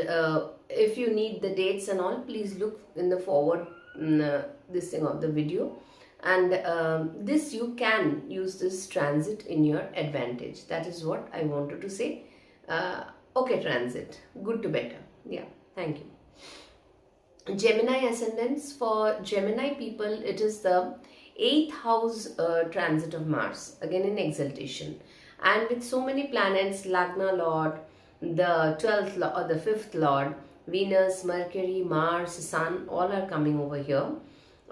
if you need the dates and all, please look in the forward this thing of the video, and this you can use this transit in your advantage. That is what I wanted to say. Okay, transit, good to better. Yeah, thank you. Gemini ascendants, for Gemini people, it is the 8th house transit of Mars, again in exaltation, and with so many planets, Lagna Lord, the 12th Lord, or the 5th Lord, Venus, Mercury, Mars, Sun, all are coming over here.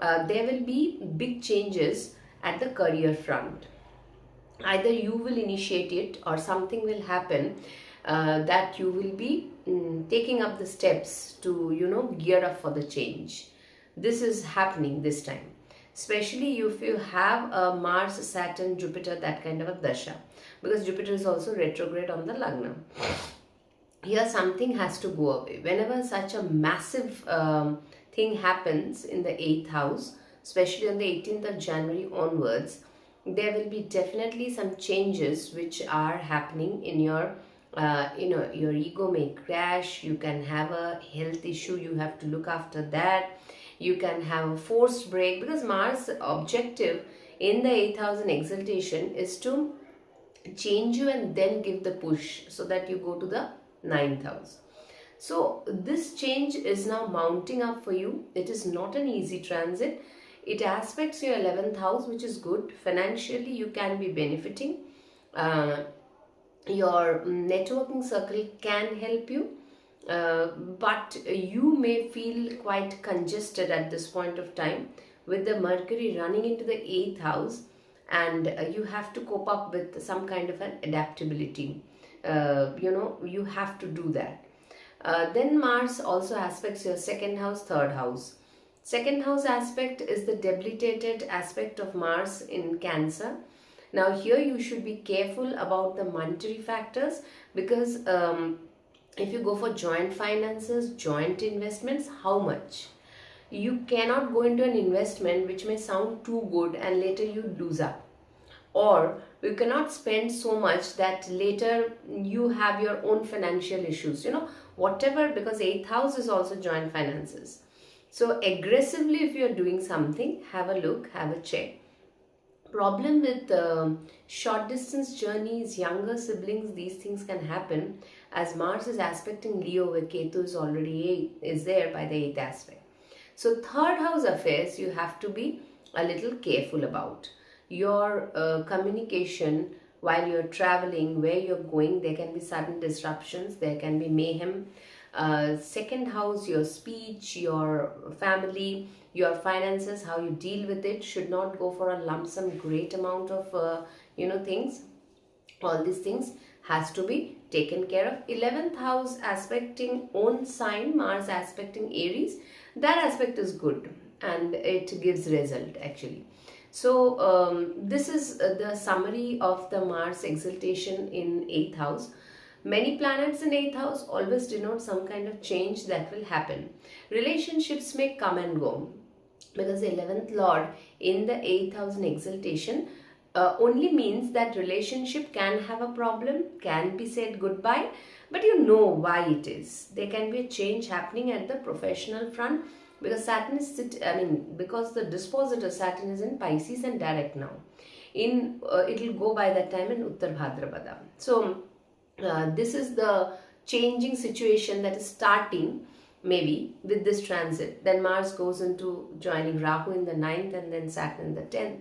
There will be big changes at the career front. Either you will initiate it or something will happen that you will be taking up the steps to gear up for the change. This is happening this time, especially if you have a Mars, Saturn, Jupiter, that kind of a dasha, because Jupiter is also retrograde on the Lagna. Here something has to go away. Whenever such a massive thing happens in the 8th house, especially on the 18th of January onwards, there will be definitely some changes which are happening in your your ego may crash. You can have a health issue, you have to look after that. You can have a forced break, because Mars objective in the 8th house in exaltation is to change you and then give the push so that you go to the 9th house. So this change is now mounting up for you. It is not an easy transit. It aspects your 11th house, which is good. Financially, you can be benefiting. Your networking circle can help you, but you may feel quite congested at this point of time with the Mercury running into the 8th house, and you have to cope up with some kind of an adaptability. You have to do that. Then Mars also aspects your 2nd house, 3rd house. 2nd house aspect is the debilitated aspect of Mars in Cancer. Now here you should be careful about the monetary factors, because if you go for joint finances, joint investments, how much? You cannot go into an investment which may sound too good and later you lose up. Or you cannot spend so much that later you have your own financial issues, whatever, because 8th house is also joint finances. So aggressively, if you are doing something, have a look, have a check. Problem with short distance journeys, younger siblings, these things can happen, as Mars is aspecting Leo, where Ketu is already there by the 8th aspect. So 3rd house affairs, you have to be a little careful about. Your communication while you're traveling, where you're going, there can be sudden disruptions, there can be mayhem. 2nd house, your speech, your family, your finances, how you deal with it, should not go for a lump sum great amount of things. All these things has to be taken care of. 11th house aspecting own sign, Mars aspecting Aries, that aspect is good and it gives result actually. So this is the summary of the Mars exaltation in 8th house. Many planets in 8th house always denote some kind of change that will happen. Relationships may come and go, because the 11th Lord in the 8th house in exaltation only means that relationship can have a problem, can be said goodbye, but you know why it is. There can be a change happening at the professional front, because Saturn is because the dispositor Saturn is in Pisces and direct now. It will go by that time in Uttar Bhadrapada. So this is the changing situation that is starting maybe with this transit. Then Mars goes into joining Rahu in the 9th and then Saturn in the 10th,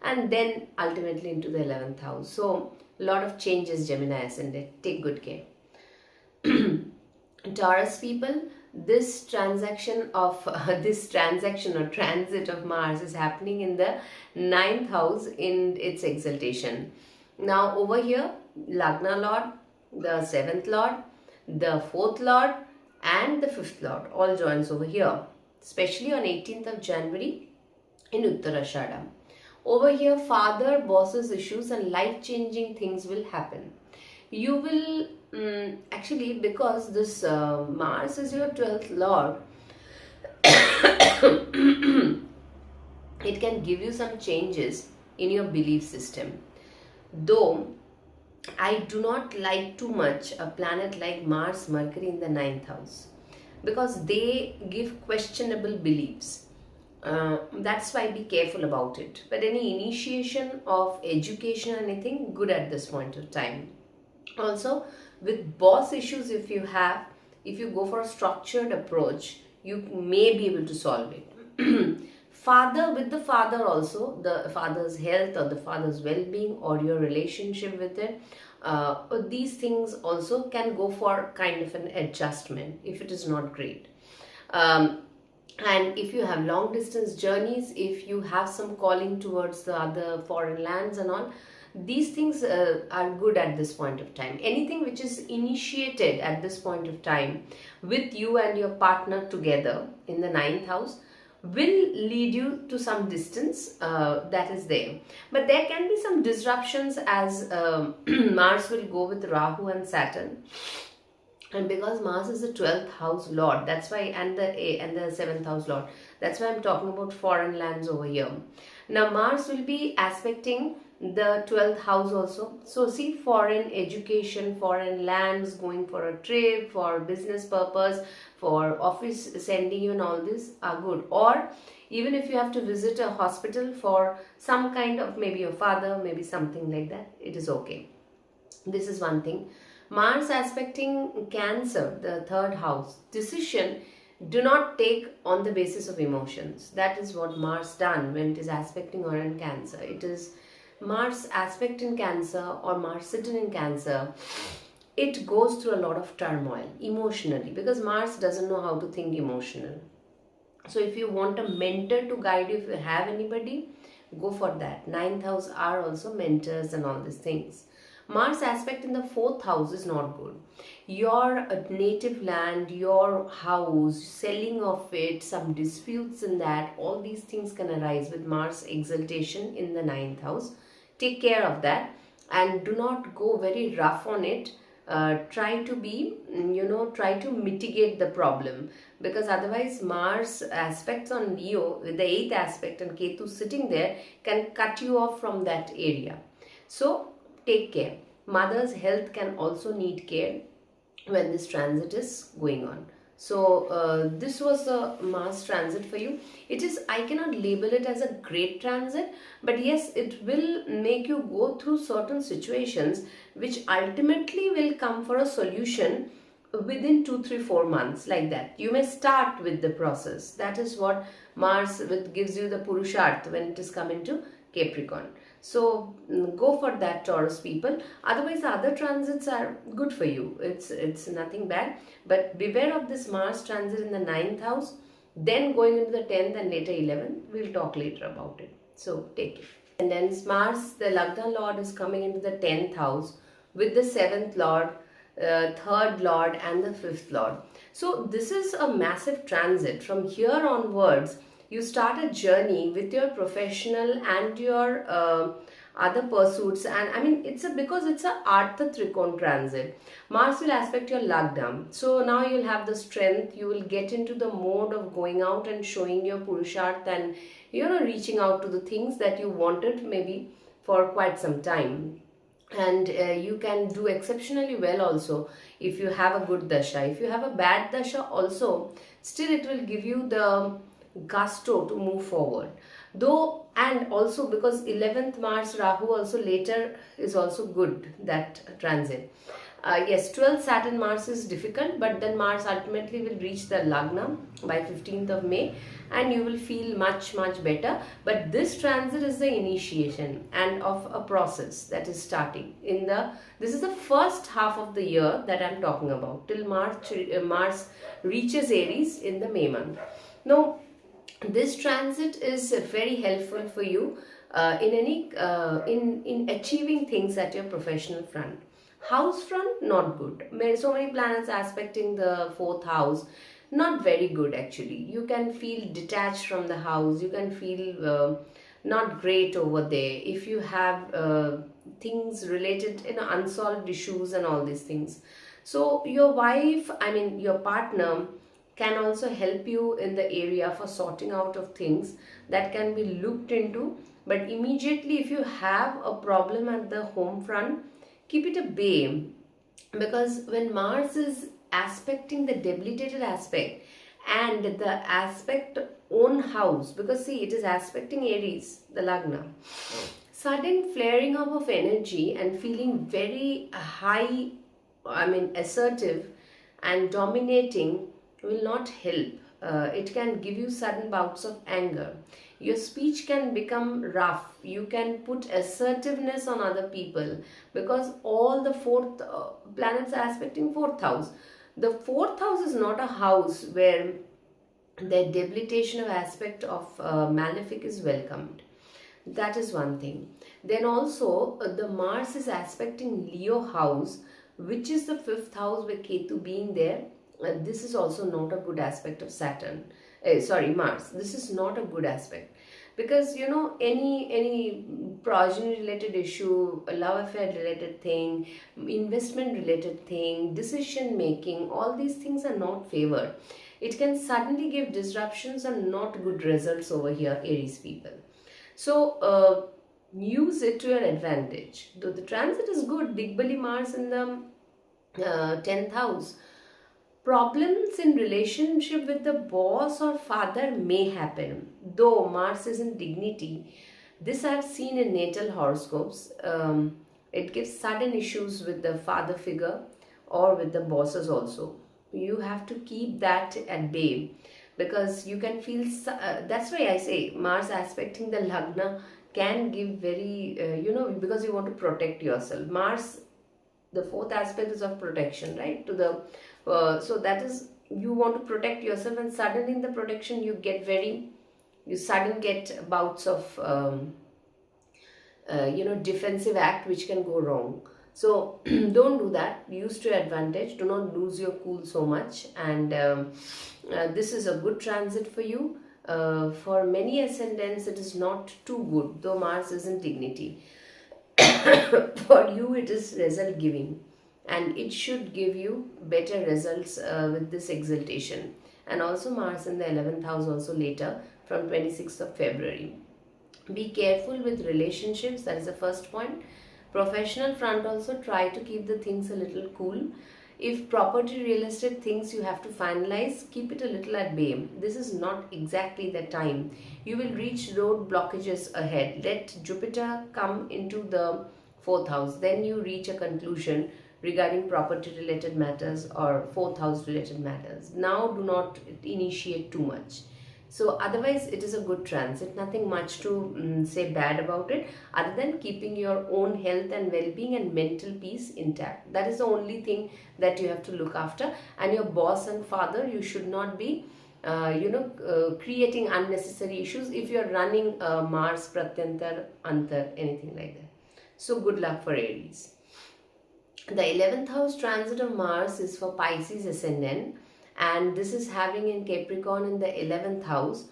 and then ultimately into the 11th house. So a lot of changes, Gemini ascendant. Take good care. Taurus people, this transaction or transit of Mars is happening in the 9th house in its exaltation. Now over here, Lagna Lord, the 7th Lord, the 4th Lord and the 5th Lord all joins over here, especially on 18th of January in Uttarashadha. Over here, father, bosses issues and life-changing things will happen. You will actually, because this Mars is your 12th Lord, it can give you some changes in your belief system. Though I do not like too much a planet like Mars, Mercury in the 9th house, because they give questionable beliefs. That's why be careful about it. But any initiation of education, anything good at this point of time. Also, with boss issues, if you go for a structured approach, you may be able to solve it. With the father also, the father's health or the father's well-being or your relationship with it, these things also can go for kind of an adjustment if it is not great. And if you have long distance journeys, if you have some calling towards the other foreign lands and all, these things are good at this point of time. Anything which is initiated at this point of time with you and your partner together in the 9th house will lead you to some distance that is there. But there can be some disruptions as Mars will go with Rahu and Saturn. And because Mars is the 12th house lord, that's why, and the 7th house lord, that's why I'm talking about foreign lands over here. Now Mars will be aspecting the 12th house also. So see, foreign education, foreign lands, going for a trip, for business purpose, for office sending you and all this are good. Or even if you have to visit a hospital for some kind of, maybe your father, maybe something like that, it is okay. This is one thing. Mars aspecting Cancer, the 3rd house. Decision do not take on the basis of emotions. That is what Mars done when it is aspecting or in Cancer. It is Mars aspect in Cancer or Mars sitting in Cancer. It goes through a lot of turmoil emotionally, because Mars doesn't know how to think emotional. So if you want a mentor to guide you, if you have anybody, go for that. 9th house are also mentors and all these things. Mars aspect in the 4th house is not good. Your native land, your house, selling of it, some disputes in that, all these things can arise with Mars exaltation in the 9th house. Take care of that and do not go very rough on it. Try to mitigate the problem, because otherwise Mars aspects on Leo with the 8th aspect and Ketu sitting there can cut you off from that area. So take care. Mother's health can also need care when this transit is going on. So this was the Mars transit for you. I cannot label it as a great transit, but yes, it will make you go through certain situations which ultimately will come for a solution within 2, 3, 4 months, like that. You may start with the process. That is what Mars gives you the Purusharth when it is coming to Capricorn. So go for that, Taurus people. Otherwise, the other transits are good for you. It's nothing bad. But beware of this Mars transit in the 9th house. Then going into the 10th and later 11th. We'll talk later about it. So take it. And then Mars, the Lagna Lord, is coming into the 10th house with the 7th Lord, 3rd Lord and the 5th Lord. So this is a massive transit. From here onwards, you start a journey with your professional and your other pursuits, and because it's a Artha Trikon transit. Mars will aspect your Lagna, so now you'll have the strength. You will get into the mode of going out and showing your Purusharth and reaching out to the things that you wanted maybe for quite some time. And you can do exceptionally well also if you have a good dasha. If you have a bad dasha also, still it will give you the gusto to move forward. Though, and also because 11th Mars Rahu also later is also good, that transit. Yes, 12th Saturn Mars is difficult, but then Mars ultimately will reach the Lagna by 15th of May, and you will feel much, much better. But this transit is the initiation and of a process that is starting in the, this is the first half of the year that I'm talking about, till Mars reaches Aries in the May month. Now, this transit is very helpful for you in achieving things at your professional front. House front, not good. So many planets aspecting the fourth house, not very good actually. You can feel detached from the house. You can feel not great over there. If you have things related, unsolved issues and all these things. So your wife, I mean your partner, can also help you in the area for sorting out of things that can be looked into. But immediately if you have a problem at the home front, keep it at bay, because when Mars is aspecting the debilitated aspect and the aspect own house, because see, it is aspecting Aries, the Lagna, sudden flaring up of energy and feeling very high, I mean assertive and dominating will not help. It can give you sudden bouts of anger. Your speech can become rough. You can put assertiveness on other people, because all the fourth planets are aspecting fourth house. The fourth house is not a house where the debilitation of aspect of malefic is welcomed. That is one thing. Then also the Mars is aspecting Leo house, which is the fifth house with Ketu being there. This is also not a good aspect of Saturn. Mars. This is not a good aspect, because any progeny related issue, a love affair related thing, investment related thing, decision making, all these things are not favored. It can suddenly give disruptions and not good results over here, Aries people. So use it to your advantage. Though the transit is good, Digbali Mars in the 10th house, problems in relationship with the boss or father may happen, though Mars is in dignity. This I've seen in natal horoscopes. It gives sudden issues with the father figure or with the bosses also. You have to keep that at bay, because you can feel, that's why I say Mars aspecting the Lagna can give very, because you want to protect yourself. Mars, the fourth aspect is of protection, right? To the so that is, you want to protect yourself, and suddenly in the protection you suddenly get bouts of defensive act which can go wrong. So don't do that. Use to your advantage. Do not lose your cool so much. And this is a good transit for you. For many ascendants it is not too good, though Mars is in dignity. For you it is result giving, and it should give you better results with this exaltation. And also Mars in the 11th house also later, from 26th of February. Be careful with relationships, that is the first point. Professional front also, try to keep the things a little cool. If property, real estate things you have to finalize, keep it a little at bay. This is not exactly the time. You will reach road blockages ahead. Let Jupiter come into the fourth house. Then you reach a conclusion regarding property related matters or fourth house related matters. Now do not initiate too much. So otherwise it is a good transit. Nothing much to say bad about it, other than keeping your own health and well-being and mental peace intact. That is the only thing that you have to look after. And your boss and father, you should not be creating unnecessary issues if you are running Mars, Pratyantar, Antar, anything like that. So good luck for Aries. The 11th house transit of Mars is for Pisces ascendant, and this is having in Capricorn in the 11th house.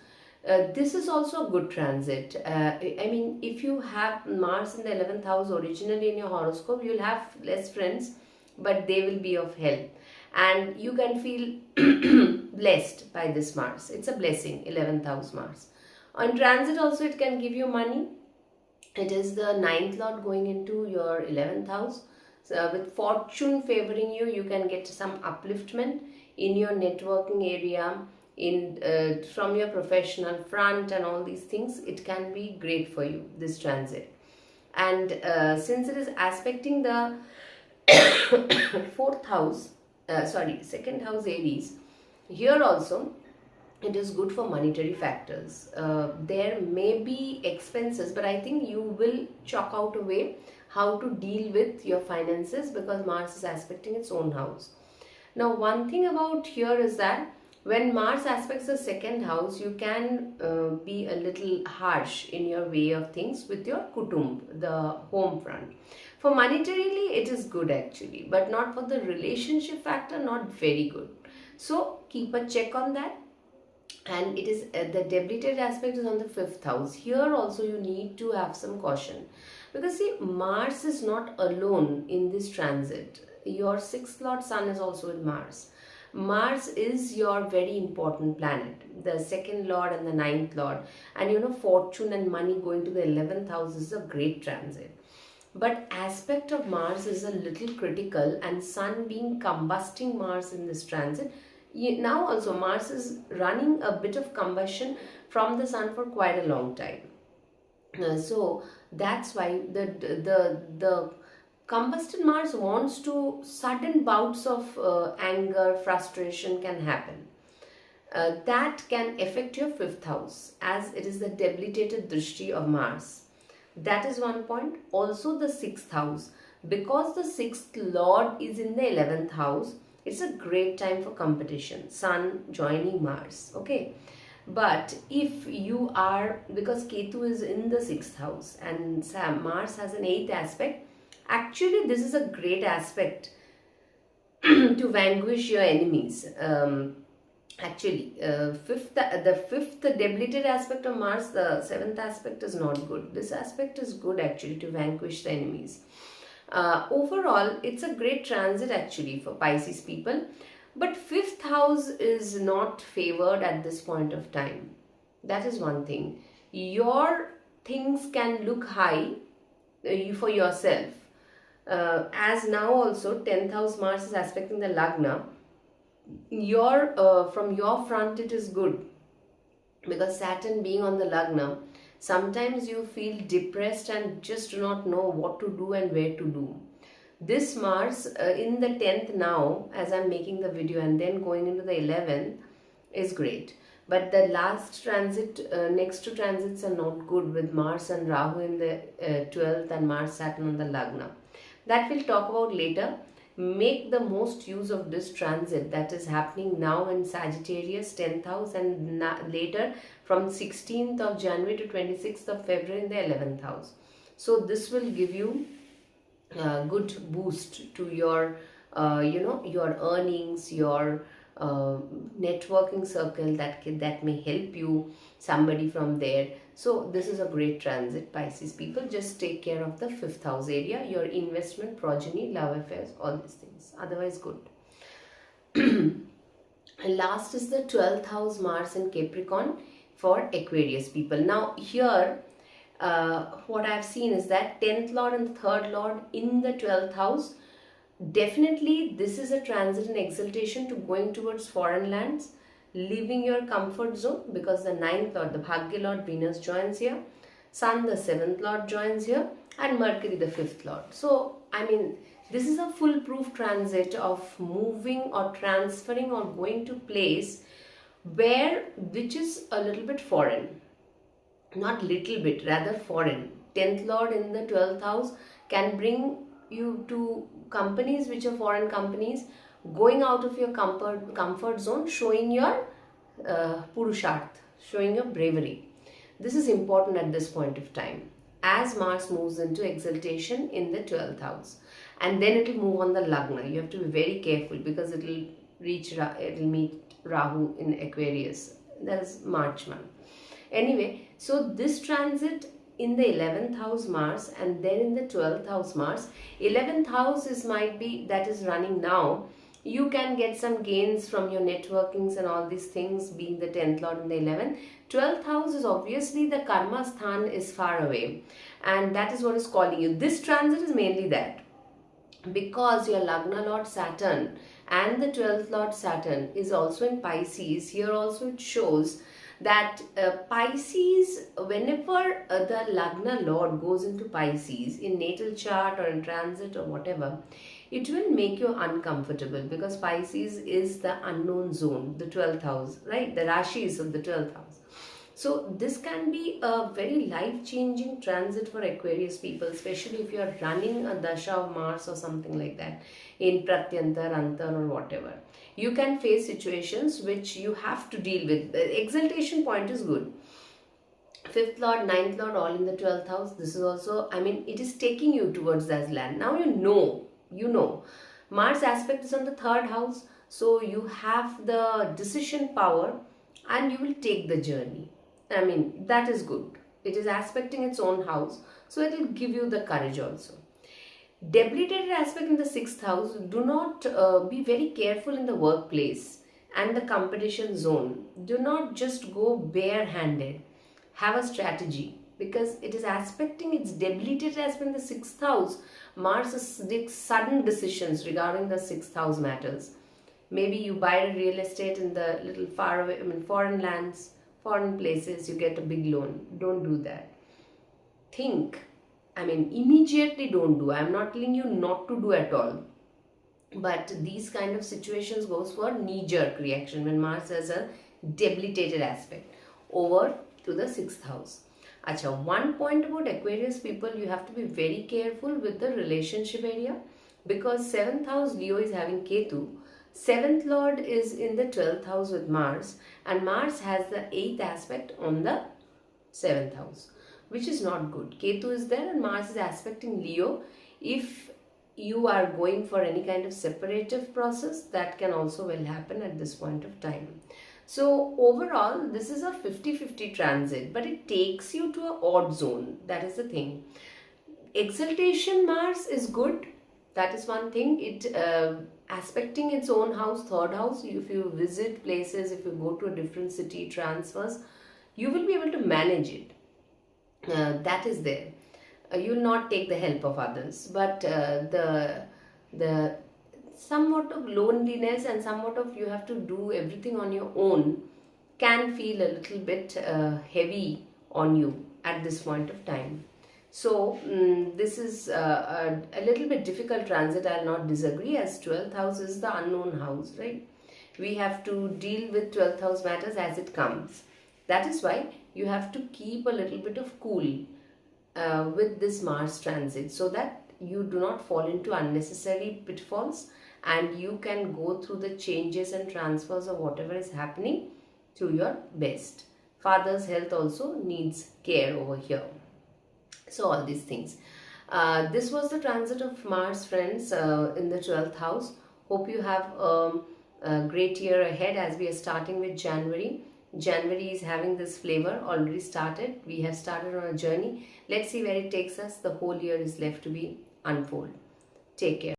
This is also a good transit. I mean, if you have Mars in the 11th house originally in your horoscope, you'll have less friends, but they will be of help. And you can feel blessed by this Mars. It's a blessing, 11th house Mars. On transit also, it can give you money. It is the ninth lord going into your 11th house. So with fortune favoring you, you can get some upliftment in your networking area, in from your professional front and all these things. It can be great for you, this transit. And since it is aspecting the fourth house, second house Aries, here also it is good for monetary factors. There may be expenses, but I think you will chalk out a way how to deal with your finances because Mars is aspecting its own house. Now, one thing about here is that when Mars aspects the second house, you can be a little harsh in your way of things with your kutumb, the home front. For monetarily, it is good actually, but not for the relationship factor, not very good. So, keep a check on that. And it is the debilitated aspect is on the fifth house. Here also you need to have some caution because see, Mars is not alone in this transit. Your sixth lord sun is also with Mars. Mars is your very important planet, the second lord and the ninth lord, and you know, fortune and money going to the 11th house is a great transit. But aspect of Mars is a little critical, and sun being combusting Mars in this transit, now also Mars is running a bit of combustion from the sun for quite a long time. So that's why the combusted Mars wants to, sudden bouts of anger, frustration can happen. That can affect your fifth house as it is the debilitated drishti of Mars. That is one point. Also the sixth house, because the sixth lord is in the 11th house, it's a great time for competition. Sun joining Mars, okay. But if you are, because Ketu is in the sixth house and Mars has an eighth aspect, actually this is a great aspect to vanquish your enemies. Actually, the fifth debilitated aspect of Mars, the seventh aspect is not good. This aspect is good actually to vanquish the enemies. Overall, it's a great transit actually for Pisces people. But fifth house is not favored at this point of time. That is one thing. Your things can look high for yourself. As now also 10th house Mars is aspecting the Lagna. From your front it is good because Saturn being on the Lagna, sometimes you feel depressed and just do not know what to do and where to do. This Mars in the 10th now, as I'm making the video, and then going into the 11th is great. But the last transit, next two transits are not good with Mars and Rahu in the 12th and Mars Saturn on the Lagna. That we'll talk about later. Make the most use of this transit that is happening now in Sagittarius 10th house and later from 16th of January to 26th of February in the 11th house. So this will give you a good boost to your your earnings, your networking circle that may help you, somebody from there. So this is a great transit, Pisces people. Just take care of the fifth house area, your investment, progeny, love affairs, all these things. Otherwise good. And last is the 12th house Mars in Capricorn for Aquarius people. Now here what I've seen is that 10th lord and 3rd lord in the 12th house, definitely this is a transit and exaltation to going towards foreign lands, leaving your comfort zone, because the 9th lord, the Bhagya lord Venus joins here, Sun the 7th lord joins here, and Mercury the 5th lord. So I mean, this is a foolproof transit of moving or transferring or going to place which is a little bit foreign. Not little bit, rather foreign. 10th lord in the 12th house can bring you to companies which are foreign companies, going out of your comfort zone, showing your purusharth, showing your bravery. This is important at this point of time as Mars moves into exaltation in the 12th house, and then it will move on the Lagna. You have to be very careful because it will meet Rahu in Aquarius. That is March month. Anyway, so this transit in the 11th house Mars and then in the 12th house Mars. 11th house might be that is running now You can get some gains from your networkings and all these things, being the 10th lord and the 11th. 12th house is obviously the karma sthan is far away, and that is what is calling you. This transit is mainly that, because your Lagna Lord Saturn and the 12th Lord Saturn is also in Pisces. Here also it shows that Pisces, whenever the Lagna Lord goes into Pisces in natal chart or in transit or whatever, it will make you uncomfortable, because Pisces is the unknown zone, the 12th house, right? The Rashi is of the 12th house. So this can be a very life-changing transit for Aquarius people, especially if you are running a dasha of Mars or something like that in Pratyantar, Antar or whatever. You can face situations which you have to deal with. The exaltation point is good. 5th lord, 9th lord, all in the 12th house. This is also, I mean, it is taking you towards that land. Now you know. Mars aspect is on the 3rd house. So you have the decision power and you will take the journey. I mean, that is good. It is aspecting its own house, so it will give you the courage also. Debilitated aspect in the 6th house. Do not be very careful in the workplace and the competition zone. Do not just go bare-handed. Have a strategy, because it is aspecting its debilitated aspect in the 6th house. Mars takes sudden decisions regarding the 6th house matters. Maybe you buy a real estate in the little far away, foreign lands, foreign places, you get a big loan. Don't do that. Think. Immediately don't do. I'm not telling you not to do at all. But these kind of situations goes for knee-jerk reaction when Mars has a debilitated aspect over to the 6th house. Acha, one point about Aquarius people, you have to be very careful with the relationship area, because 7th house Leo is having Ketu. 7th lord is in the 12th house with Mars, and Mars has the 8th aspect on the 7th house, which is not good. Ketu is there and Mars is aspecting Leo. If you are going for any kind of separative process, that can also well happen at this point of time. So overall, this is a 50-50 transit, but it takes you to an odd zone. That is the thing. Exaltation Mars is good. That is one thing. It aspecting its own house, 3rd house. If you visit places, if you go to a different city, transfers, you will be able to manage it. That is there. You will not take the help of others, but the somewhat of loneliness and somewhat of you have to do everything on your own can feel a little bit heavy on you at this point of time. So this is a little bit difficult transit. I'll not disagree, as 12th house is the unknown house, right? We have to deal with 12th house matters as it comes. That is why you have to keep a little bit of cool with this Mars transit, so that you do not fall into unnecessary pitfalls and you can go through the changes and transfers of whatever is happening to your best. Father's health also needs care over here. So all these things. This was the transit of Mars, friends, in the 12th house. Hope you have a great year ahead, as we are starting with January. January is having this flavor, already started. We have started on a journey. Let's see where it takes us. The whole year is left to be unfold. Take care.